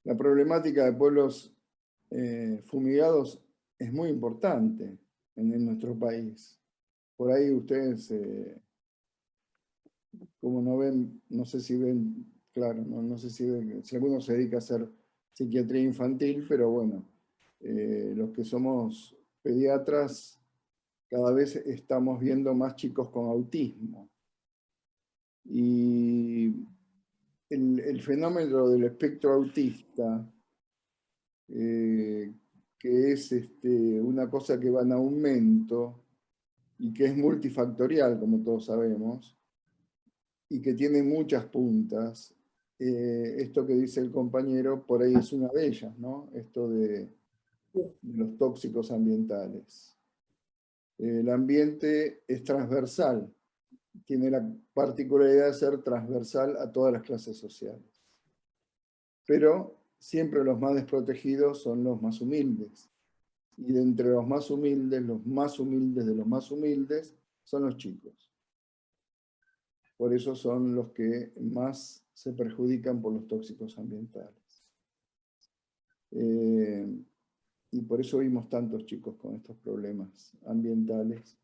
La problemática de pueblos fumigados es muy importante en nuestro país. Por ahí ustedes, como no ven, no sé si ven, claro, no sé si alguno se dedica a hacer psiquiatría infantil, pero bueno, los que somos pediatras, cada vez estamos viendo más chicos con autismo. Y el fenómeno del espectro autista, que es una cosa que va en aumento y que es multifactorial, como todos sabemos, y que tiene muchas puntas. Esto que dice el compañero, por ahí es una de ellas, ¿no? Esto de los tóxicos ambientales. El ambiente es transversal, tiene la particularidad de ser transversal a todas las clases sociales. Pero siempre los más desprotegidos son los más humildes. Y de entre los más humildes de los más humildes, son los chicos. Por eso son los que más se perjudican por los tóxicos ambientales. Y por eso vimos tantos chicos con estos problemas ambientales.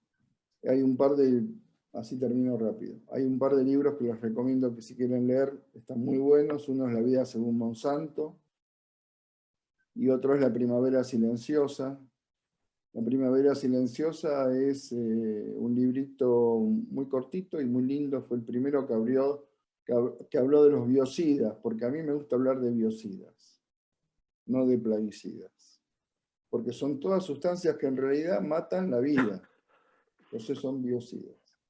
Hay un par de, así termino rápido, hay un par de libros que les recomiendo que si quieren leer, están muy buenos. Uno es La vida según Monsanto, y otro es La primavera silenciosa. La primavera silenciosa es un librito muy cortito y muy lindo. Fue el primero que habló de los biocidas, porque a mí me gusta hablar de biocidas, no de plaguicidas. Porque son todas sustancias que en realidad matan la vida. Entonces son biocidas.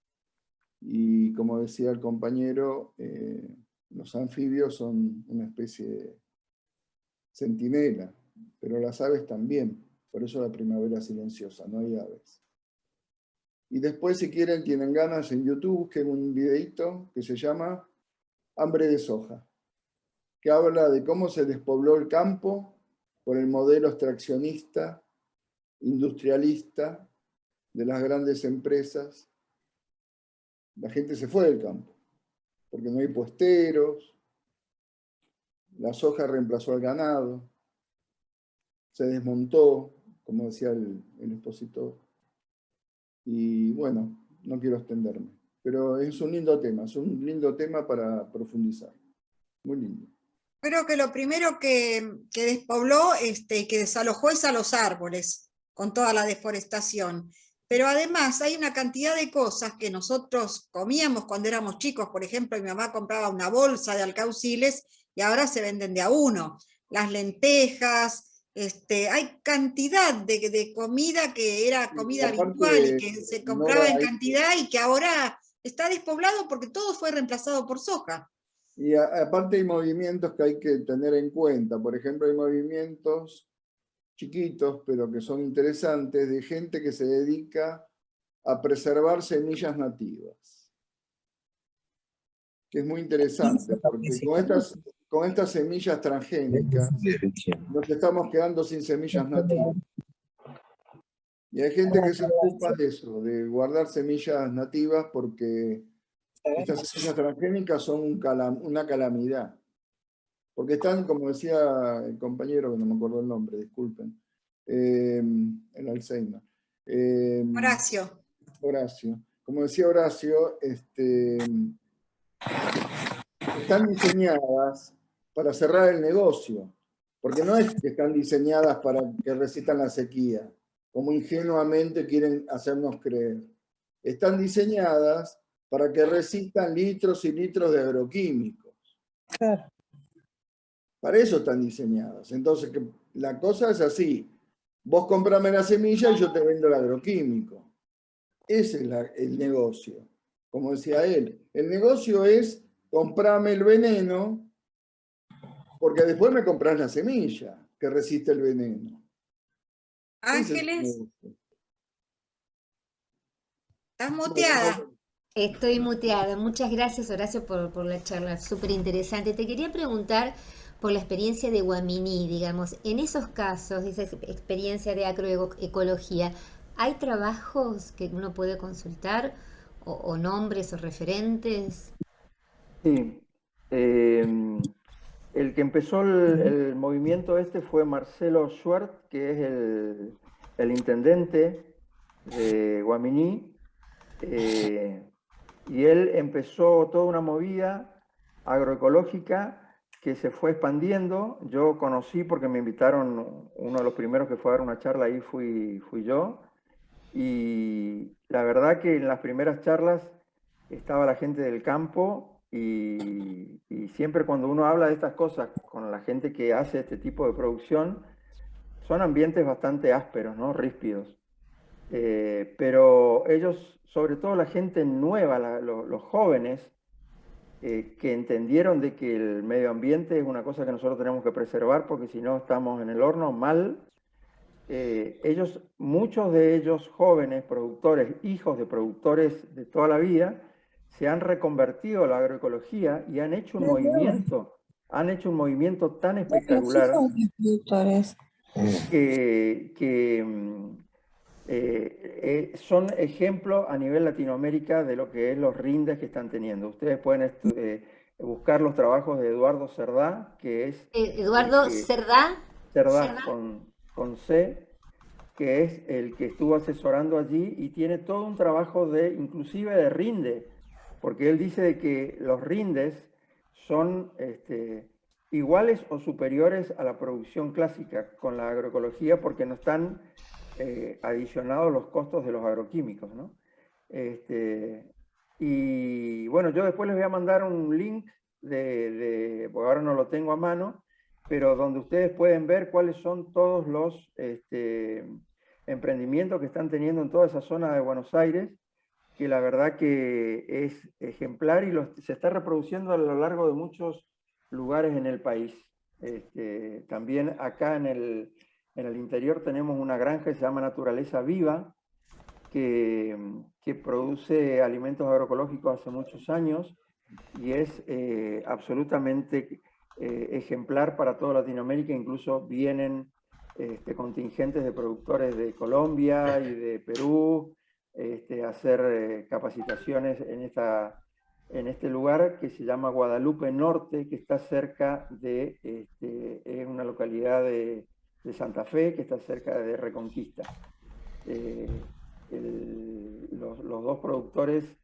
Y como decía el compañero, los anfibios son una especie de centinela, pero las aves también. Por eso la primavera silenciosa, no hay aves. Y después, si quieren, tienen ganas, en YouTube, busquen un videíto que se llama Hambre de soja, que habla de cómo se despobló el campo por el modelo extraccionista, industrialista, de las grandes empresas. La gente se fue del campo, porque no hay puesteros, la soja reemplazó al ganado, se desmontó, como decía el expositor. Y bueno, no quiero extenderme, pero es un lindo tema para profundizar. Muy lindo. Creo que lo primero que despobló, que desalojó es a los árboles, con toda la deforestación. Pero además hay una cantidad de cosas que nosotros comíamos cuando éramos chicos. Por ejemplo, mi mamá compraba una bolsa de alcauciles y ahora se venden de a uno. Las lentejas, hay cantidad de comida que era comida habitual y que se compraba en cantidad y que ahora está despoblado porque todo fue reemplazado por soja. Y aparte hay movimientos que hay que tener en cuenta. Por ejemplo, hay movimientos chiquitos, pero que son interesantes, de gente que se dedica a preservar semillas nativas. Que es muy interesante, porque con estas semillas transgénicas nos estamos quedando sin semillas nativas. Y hay gente que se ocupa de eso, de guardar semillas nativas, porque estas semillas transgénicas son una calamidad. porque están, como decía el compañero, que no me acuerdo el nombre, disculpen, el Alzheimer. Horacio. Horacio. Como decía Horacio, están diseñadas para cerrar el negocio, porque no es que están diseñadas para que resistan la sequía, como ingenuamente quieren hacernos creer. Están diseñadas para que resistan litros y litros de agroquímicos. Claro. Para eso están diseñadas. Entonces, la cosa es así. Vos comprame la semilla y yo te vendo el agroquímico. Ese es el negocio. Como decía él, el negocio es comprame el veneno porque después me compras la semilla que resiste el veneno. Ángeles, estás muteada. Estoy muteada. Muchas gracias, Horacio, por la charla, súper interesante. Te quería preguntar por la experiencia de Guaminí, digamos, en esos casos, esa experiencia de agroecología, ¿hay trabajos que uno puede consultar o nombres o referentes? Sí. El que empezó el movimiento fue Marcelo Schwartz, que es el intendente de Guaminí, y él empezó toda una movida agroecológica que se fue expandiendo. Yo conocí porque me invitaron, uno de los primeros que fue a dar una charla ahí fui yo, y la verdad que en las primeras charlas estaba la gente del campo y siempre cuando uno habla de estas cosas con la gente que hace este tipo de producción, son ambientes bastante ásperos, ¿no? Ríspidos. Pero ellos, sobre todo la gente nueva, los jóvenes, que entendieron de que el medio ambiente es una cosa que nosotros tenemos que preservar porque si no estamos en el horno mal. Muchos de ellos jóvenes productores, hijos de productores de toda la vida, se han reconvertido a la agroecología y han hecho un movimiento tan espectacular que son ejemplos a nivel Latinoamérica de lo que es los rindes que están teniendo. Ustedes pueden buscar los trabajos de Eduardo Cerdá, que es... Eduardo Cerdá. Cerdá con C, que es el que estuvo asesorando allí y tiene todo un trabajo inclusive de rinde, porque él dice de que los rindes son iguales o superiores a la producción clásica con la agroecología porque no están adicionados los costos de los agroquímicos, ¿no? Y bueno, yo después les voy a mandar un link porque ahora no lo tengo a mano, pero donde ustedes pueden ver cuáles son todos los emprendimientos que están teniendo en toda esa zona de Buenos Aires, que la verdad que es ejemplar y se está reproduciendo a lo largo de muchos lugares en el país. También acá en el interior tenemos una granja que se llama Naturaleza Viva, que produce alimentos agroecológicos hace muchos años y es absolutamente ejemplar para toda Latinoamérica. Incluso vienen contingentes de productores de Colombia y de Perú a hacer capacitaciones en este lugar que se llama Guadalupe Norte, que está cerca de es una localidad de Santa Fe, que está cerca de Reconquista. Los dos productores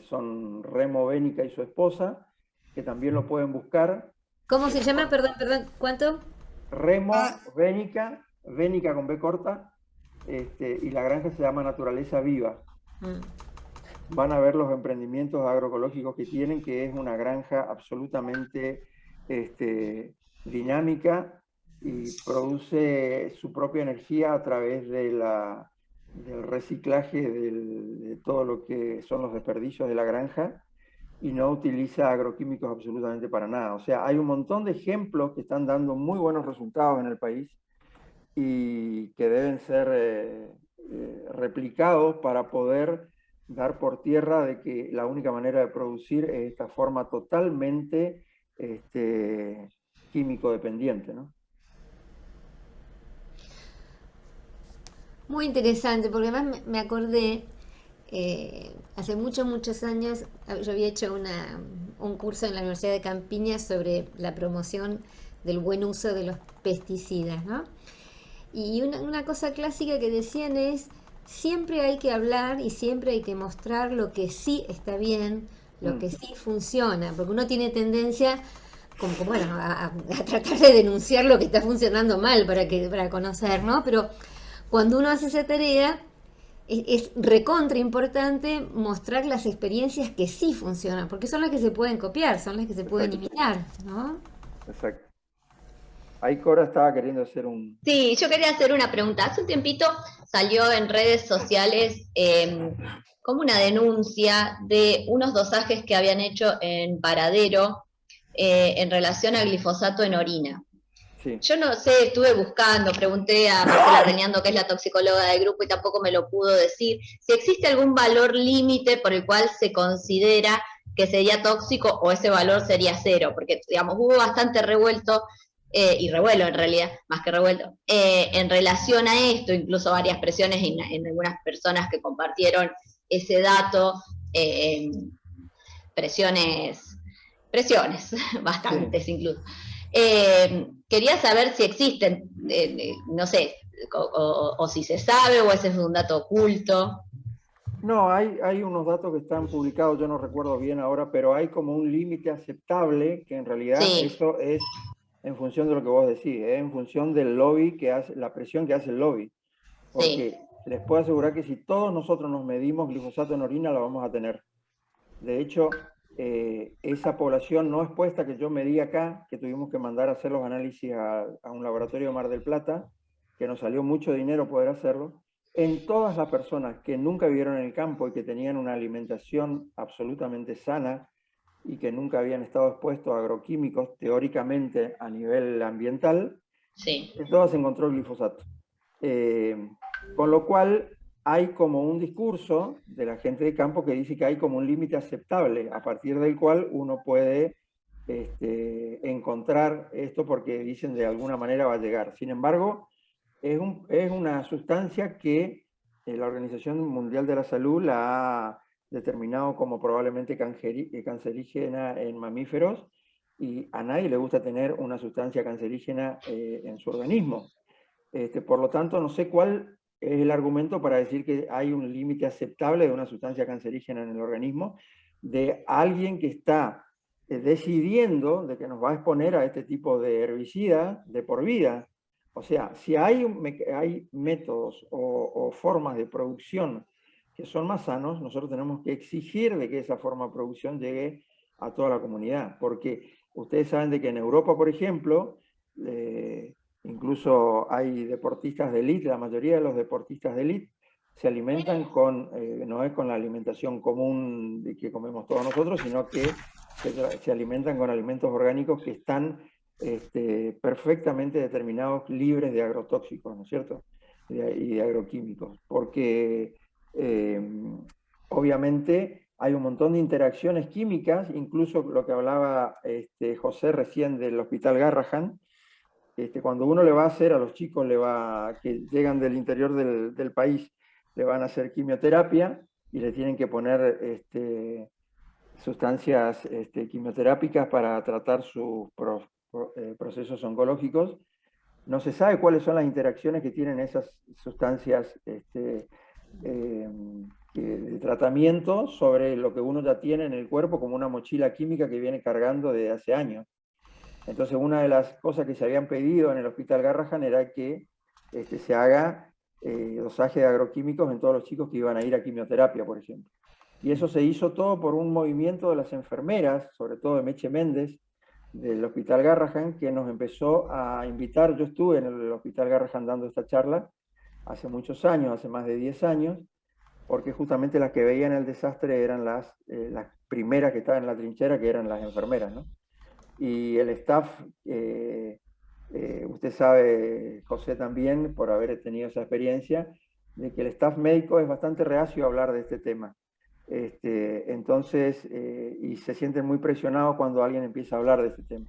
son Remo Bénica y su esposa, que también lo pueden buscar. ¿Cómo se llama? Perdón, ¿cuánto? Remo Bénica, Bénica con B corta, y la granja se llama Naturaleza Viva. Van a ver los emprendimientos agroecológicos que tienen, que es una granja absolutamente dinámica y produce su propia energía a través del reciclaje de todo lo que son los desperdicios de la granja y no utiliza agroquímicos absolutamente para nada. O sea, hay un montón de ejemplos que están dando muy buenos resultados en el país y que deben ser replicados para poder dar por tierra de que la única manera de producir es esta forma totalmente químico dependiente, ¿no? Muy interesante, porque además me acordé, hace muchos años yo había hecho un curso en la Universidad de Campiña sobre la promoción del buen uso de los pesticidas, ¿no? Y una cosa clásica que decían es, siempre hay que hablar y siempre hay que mostrar lo que sí está bien, lo que sí funciona, porque uno tiene tendencia bueno, a tratar de denunciar lo que está funcionando mal para conocer, ¿no? Pero cuando uno hace esa tarea, es recontra importante mostrar las experiencias que sí funcionan, porque son las que se pueden copiar, son las que se pueden imitar, ¿no? Exacto. Ahí Cora estaba queriendo hacer un... Sí, yo quería hacer una pregunta. Hace un tiempito salió en redes sociales como una denuncia de unos dosajes que habían hecho en Paradero en relación a glifosato en orina. Sí. Yo no sé, estuve buscando, pregunté a Marcela Reñando, que es la toxicóloga del grupo, y tampoco me lo pudo decir, si existe algún valor límite por el cual se considera que sería tóxico o ese valor sería cero, porque, digamos, hubo bastante revuelto, y revuelo en realidad, más que revuelto, en relación a esto, incluso varias presiones en algunas personas que compartieron ese dato, presiones, bastantes incluso. Quería saber si existen, no sé, o si se sabe, o ese es un dato oculto. No, hay unos datos que están publicados, yo no recuerdo bien ahora, pero hay como un límite aceptable, que en realidad eso es en función de lo que vos decís, en función del lobby que hace, la presión que hace el lobby. Porque les puedo asegurar que si todos nosotros nos medimos glifosato en orina, la vamos a tener. De hecho, esa población no expuesta que yo medí acá, que tuvimos que mandar a hacer los análisis a un laboratorio de Mar del Plata, que nos salió mucho dinero poder hacerlo, en todas las personas que nunca vivieron en el campo y que tenían una alimentación absolutamente sana y que nunca habían estado expuestos a agroquímicos teóricamente a nivel ambiental, en todas se encontró glifosato. Con lo cual hay como un discurso de la gente de campo que dice que hay como un límite aceptable a partir del cual uno puede encontrar esto porque dicen de alguna manera va a llegar. Sin embargo, es una sustancia que la Organización Mundial de la Salud la ha determinado como probablemente cancerígena en mamíferos, y a nadie le gusta tener una sustancia cancerígena en su organismo. Por lo tanto, no sé cuál es el argumento para decir que hay un límite aceptable de una sustancia cancerígena en el organismo de alguien que está decidiendo de que nos va a exponer a este tipo de herbicida de por vida. O sea, si hay métodos o formas de producción que son más sanos, nosotros tenemos que exigir de que esa forma de producción llegue a toda la comunidad, porque ustedes saben de que en Europa, por ejemplo, incluso hay deportistas de élite, la mayoría de los deportistas de élite se alimentan con, no es con la alimentación común que comemos todos nosotros, sino que se alimentan con alimentos orgánicos que están perfectamente determinados, libres de agrotóxicos, ¿no es cierto? Y de agroquímicos, porque obviamente hay un montón de interacciones químicas, incluso lo que hablaba José recién del Hospital Garrahan. Cuando uno le va a hacer a los chicos que llegan del interior del país, le van a hacer quimioterapia y le tienen que poner sustancias quimioterápicas para tratar sus procesos oncológicos. No se sabe cuáles son las interacciones que tienen esas sustancias de tratamiento sobre lo que uno ya tiene en el cuerpo como una mochila química que viene cargando desde hace años. Entonces, una de las cosas que se habían pedido en el Hospital Garrahan era que se haga dosaje de agroquímicos en todos los chicos que iban a ir a quimioterapia, por ejemplo. Y eso se hizo todo por un movimiento de las enfermeras, sobre todo de Meche Méndez, del Hospital Garrahan, que nos empezó a invitar. Yo estuve en el Hospital Garrahan dando esta charla hace muchos años, hace más de 10 años, porque justamente las que veían el desastre eran las primeras que estaban en la trinchera, que eran las enfermeras, ¿no? Y el staff, usted sabe, José también, por haber tenido esa experiencia, de que el staff médico es bastante reacio a hablar de este tema. Entonces, y se sienten muy presionados cuando alguien empieza a hablar de este tema.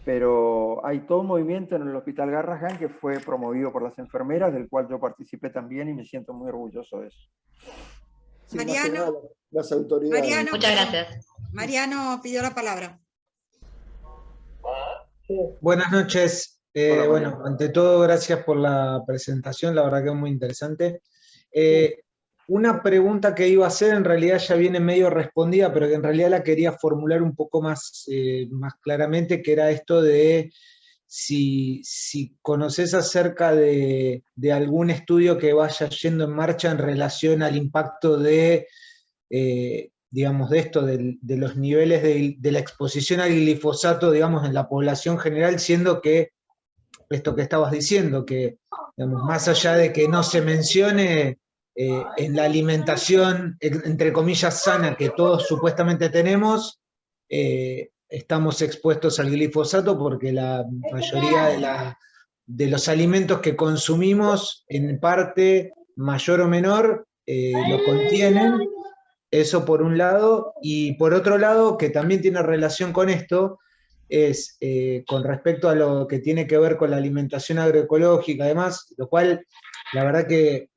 Pero hay todo un movimiento en el Hospital Garrahan que fue promovido por las enfermeras, del cual yo participé también y me siento muy orgulloso de eso. Sí, Mariano. las autoridades. Mariano, muchas gracias. Mariano pidió la palabra. Buenas noches. Hola, Bueno, Mariano. ante todo, gracias por la presentación, la verdad que es muy interesante. Una pregunta que iba a hacer en realidad ya viene medio respondida, pero que en realidad la quería formular un poco más, más claramente, que era esto de si conoces acerca de algún estudio que vaya yendo en marcha en relación al impacto de, digamos, de esto, de los niveles de la exposición al glifosato, digamos, en la población general, siendo que esto que estabas diciendo, que, digamos, más allá de que no se mencione en la alimentación, entre comillas, sana que todos supuestamente tenemos, estamos expuestos al glifosato porque la mayoría de los alimentos que consumimos, en parte mayor o menor, lo contienen. Eso por un lado, y por otro lado, que también tiene relación con esto, es con respecto a lo que tiene que ver con la alimentación agroecológica, además, lo cual la verdad que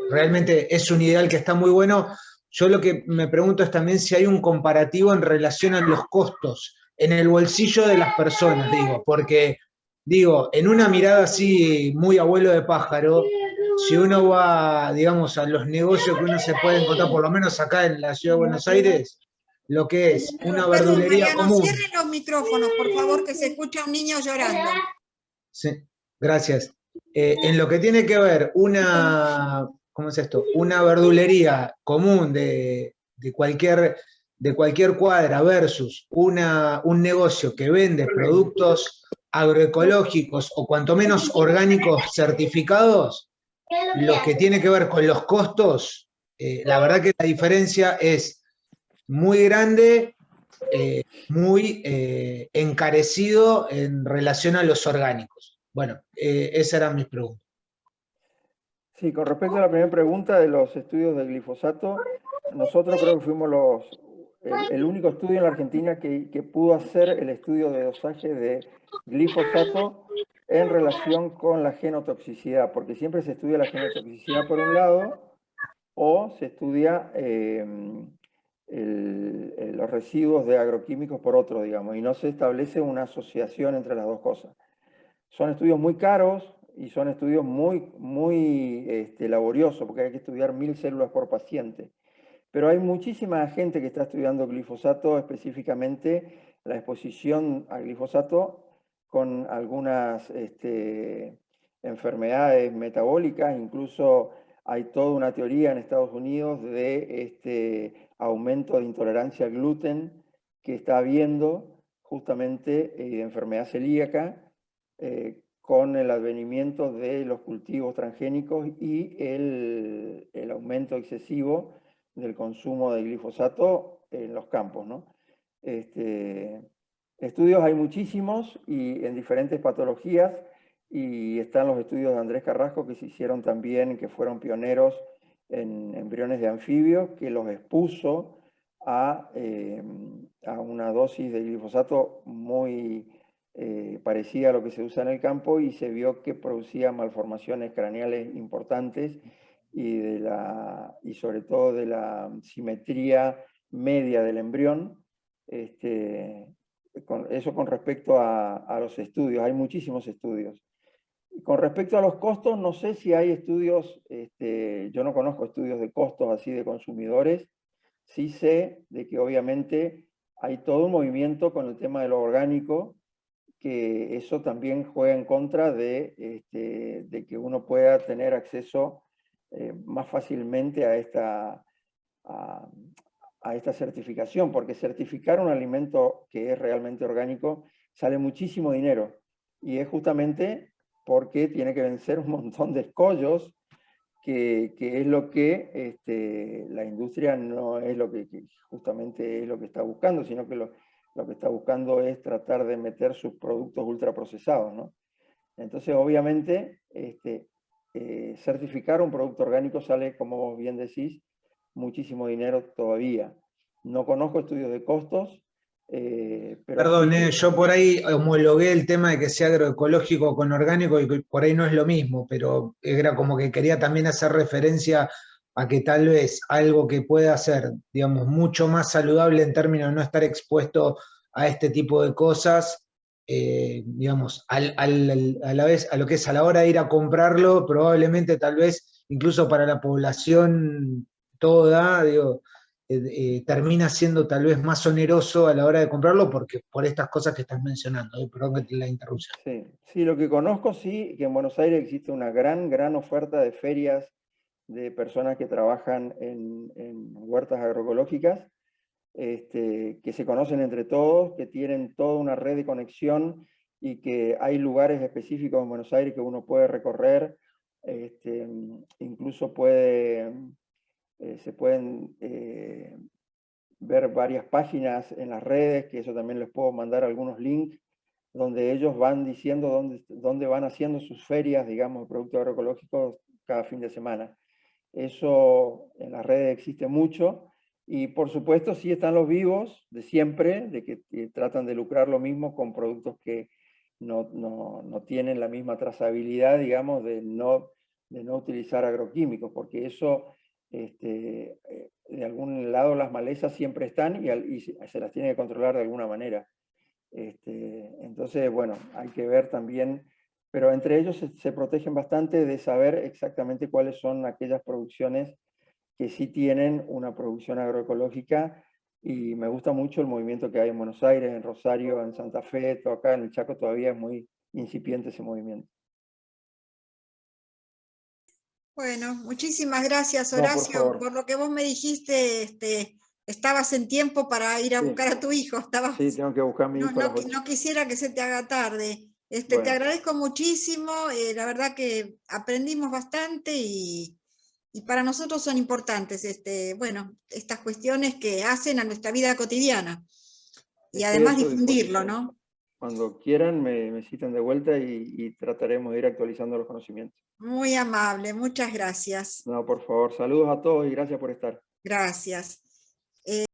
realmente es un ideal que está muy bueno. Yo lo que me pregunto es también si hay un comparativo en relación a los costos, en el bolsillo de las personas, digo, porque, digo, en una mirada así muy abuelo de pájaro, si uno va, digamos, a los negocios que uno se puede encontrar, por lo menos acá en la ciudad de Buenos Aires, lo que es una Perdón, verdulería Mariano, común. cierren los micrófonos, por favor, que se escucha un niño llorando. Sí, gracias. En lo que tiene que ver una, ¿cómo es esto? Una verdulería común de cualquier cuadra versus un negocio que vende productos agroecológicos o cuanto menos orgánicos certificados, lo que tiene que ver con los costos, la verdad que la diferencia es muy grande, muy encarecido en relación a los orgánicos. Bueno, esa era mi pregunta. Sí, con respecto a la primera pregunta de los estudios del glifosato, nosotros creo que fuimos el único estudio en la Argentina que pudo hacer el estudio de dosaje de glifosato en relación con la genotoxicidad, porque siempre se estudia la genotoxicidad por un lado, o se estudia los residuos de agroquímicos por otro, digamos, y no se establece una asociación entre las dos cosas. Son estudios muy caros y son estudios muy laboriosos, porque hay que estudiar 1000 células por paciente. Pero hay muchísima gente que está estudiando glifosato, específicamente la exposición a glifosato con algunas enfermedades metabólicas. Incluso hay toda una teoría en Estados Unidos de aumento de intolerancia al gluten que está habiendo justamente de enfermedad celíaca con el advenimiento de los cultivos transgénicos y el aumento excesivo del consumo de glifosato en los campos, ¿no? Estudios hay muchísimos y en diferentes patologías, y están los estudios de Andrés Carrasco que se hicieron también, que fueron pioneros en embriones de anfibios, que los expuso a una dosis de glifosato muy parecida a lo que se usa en el campo, y se vio que producía malformaciones craneales importantes y sobre todo de la simetría media del embrión. Eso con respecto a los estudios, hay muchísimos estudios. Con respecto a los costos, no sé si hay estudios, yo no conozco estudios de costos así de consumidores. Sí sé de que obviamente hay todo un movimiento con el tema de lo orgánico, que eso también juega en contra de que uno pueda tener acceso más fácilmente a esta certificación, porque certificar un alimento que es realmente orgánico sale muchísimo dinero, y es justamente porque tiene que vencer un montón de escollos, que es lo que la industria no es lo que justamente es lo que está buscando, sino que lo que está buscando es tratar de meter sus productos ultraprocesados, ¿no? Entonces, obviamente, certificar un producto orgánico sale, como vos bien decís, muchísimo dinero todavía. No conozco estudios de costos, pero Perdón, sí, yo por ahí homologué el tema de que sea agroecológico con orgánico y que por ahí no es lo mismo, pero era como que quería también hacer referencia a que tal vez algo que pueda ser, digamos, mucho más saludable en términos de no estar expuesto a este tipo de cosas, digamos, a la vez, a lo que es a la hora de ir a comprarlo, probablemente tal vez incluso para la población toda, digo, termina siendo tal vez más oneroso a la hora de comprarlo porque por estas cosas que estás mencionando. Perdón que te la interrupción. Sí, sí, lo que conozco, sí, que en Buenos Aires existe una gran oferta de ferias de personas que trabajan en huertas agroecológicas, que se conocen entre todos, que tienen toda una red de conexión y que hay lugares específicos en Buenos Aires que uno puede recorrer, incluso se pueden ver varias páginas en las redes, que eso también les puedo mandar algunos links, donde ellos van diciendo dónde van haciendo sus ferias, digamos, de productos agroecológicos cada fin de semana. Eso en las redes existe mucho, y por supuesto sí están los vivos de siempre, de que tratan de lucrar lo mismo con productos que no tienen la misma trazabilidad, digamos, de no utilizar agroquímicos, porque eso, de algún lado las malezas siempre están y se las tiene que controlar de alguna manera. Entonces, bueno, hay que ver también, pero entre ellos se protegen bastante de saber exactamente cuáles son aquellas producciones que sí tienen una producción agroecológica, y me gusta mucho el movimiento que hay en Buenos Aires, en Rosario, en Santa Fe, todo acá en el Chaco todavía es muy incipiente ese movimiento. Bueno, muchísimas gracias, No, por Horacio, favor. por lo que vos me dijiste. Estabas en tiempo para ir a Sí. buscar a tu hijo. Sí, tengo que buscar a mi hijo a las 8. No quisiera que se te haga tarde. Te Bueno. agradezco muchísimo. La verdad que aprendimos bastante y para nosotros son importantes, bueno, estas cuestiones que hacen a nuestra vida cotidiana. Y además Estoy a su difundirlo, disposición. ¿no? Cuando quieran me citan de vuelta y trataremos de ir actualizando los conocimientos. Muy amable, muchas gracias. No, por favor, saludos a todos y gracias por estar. Gracias.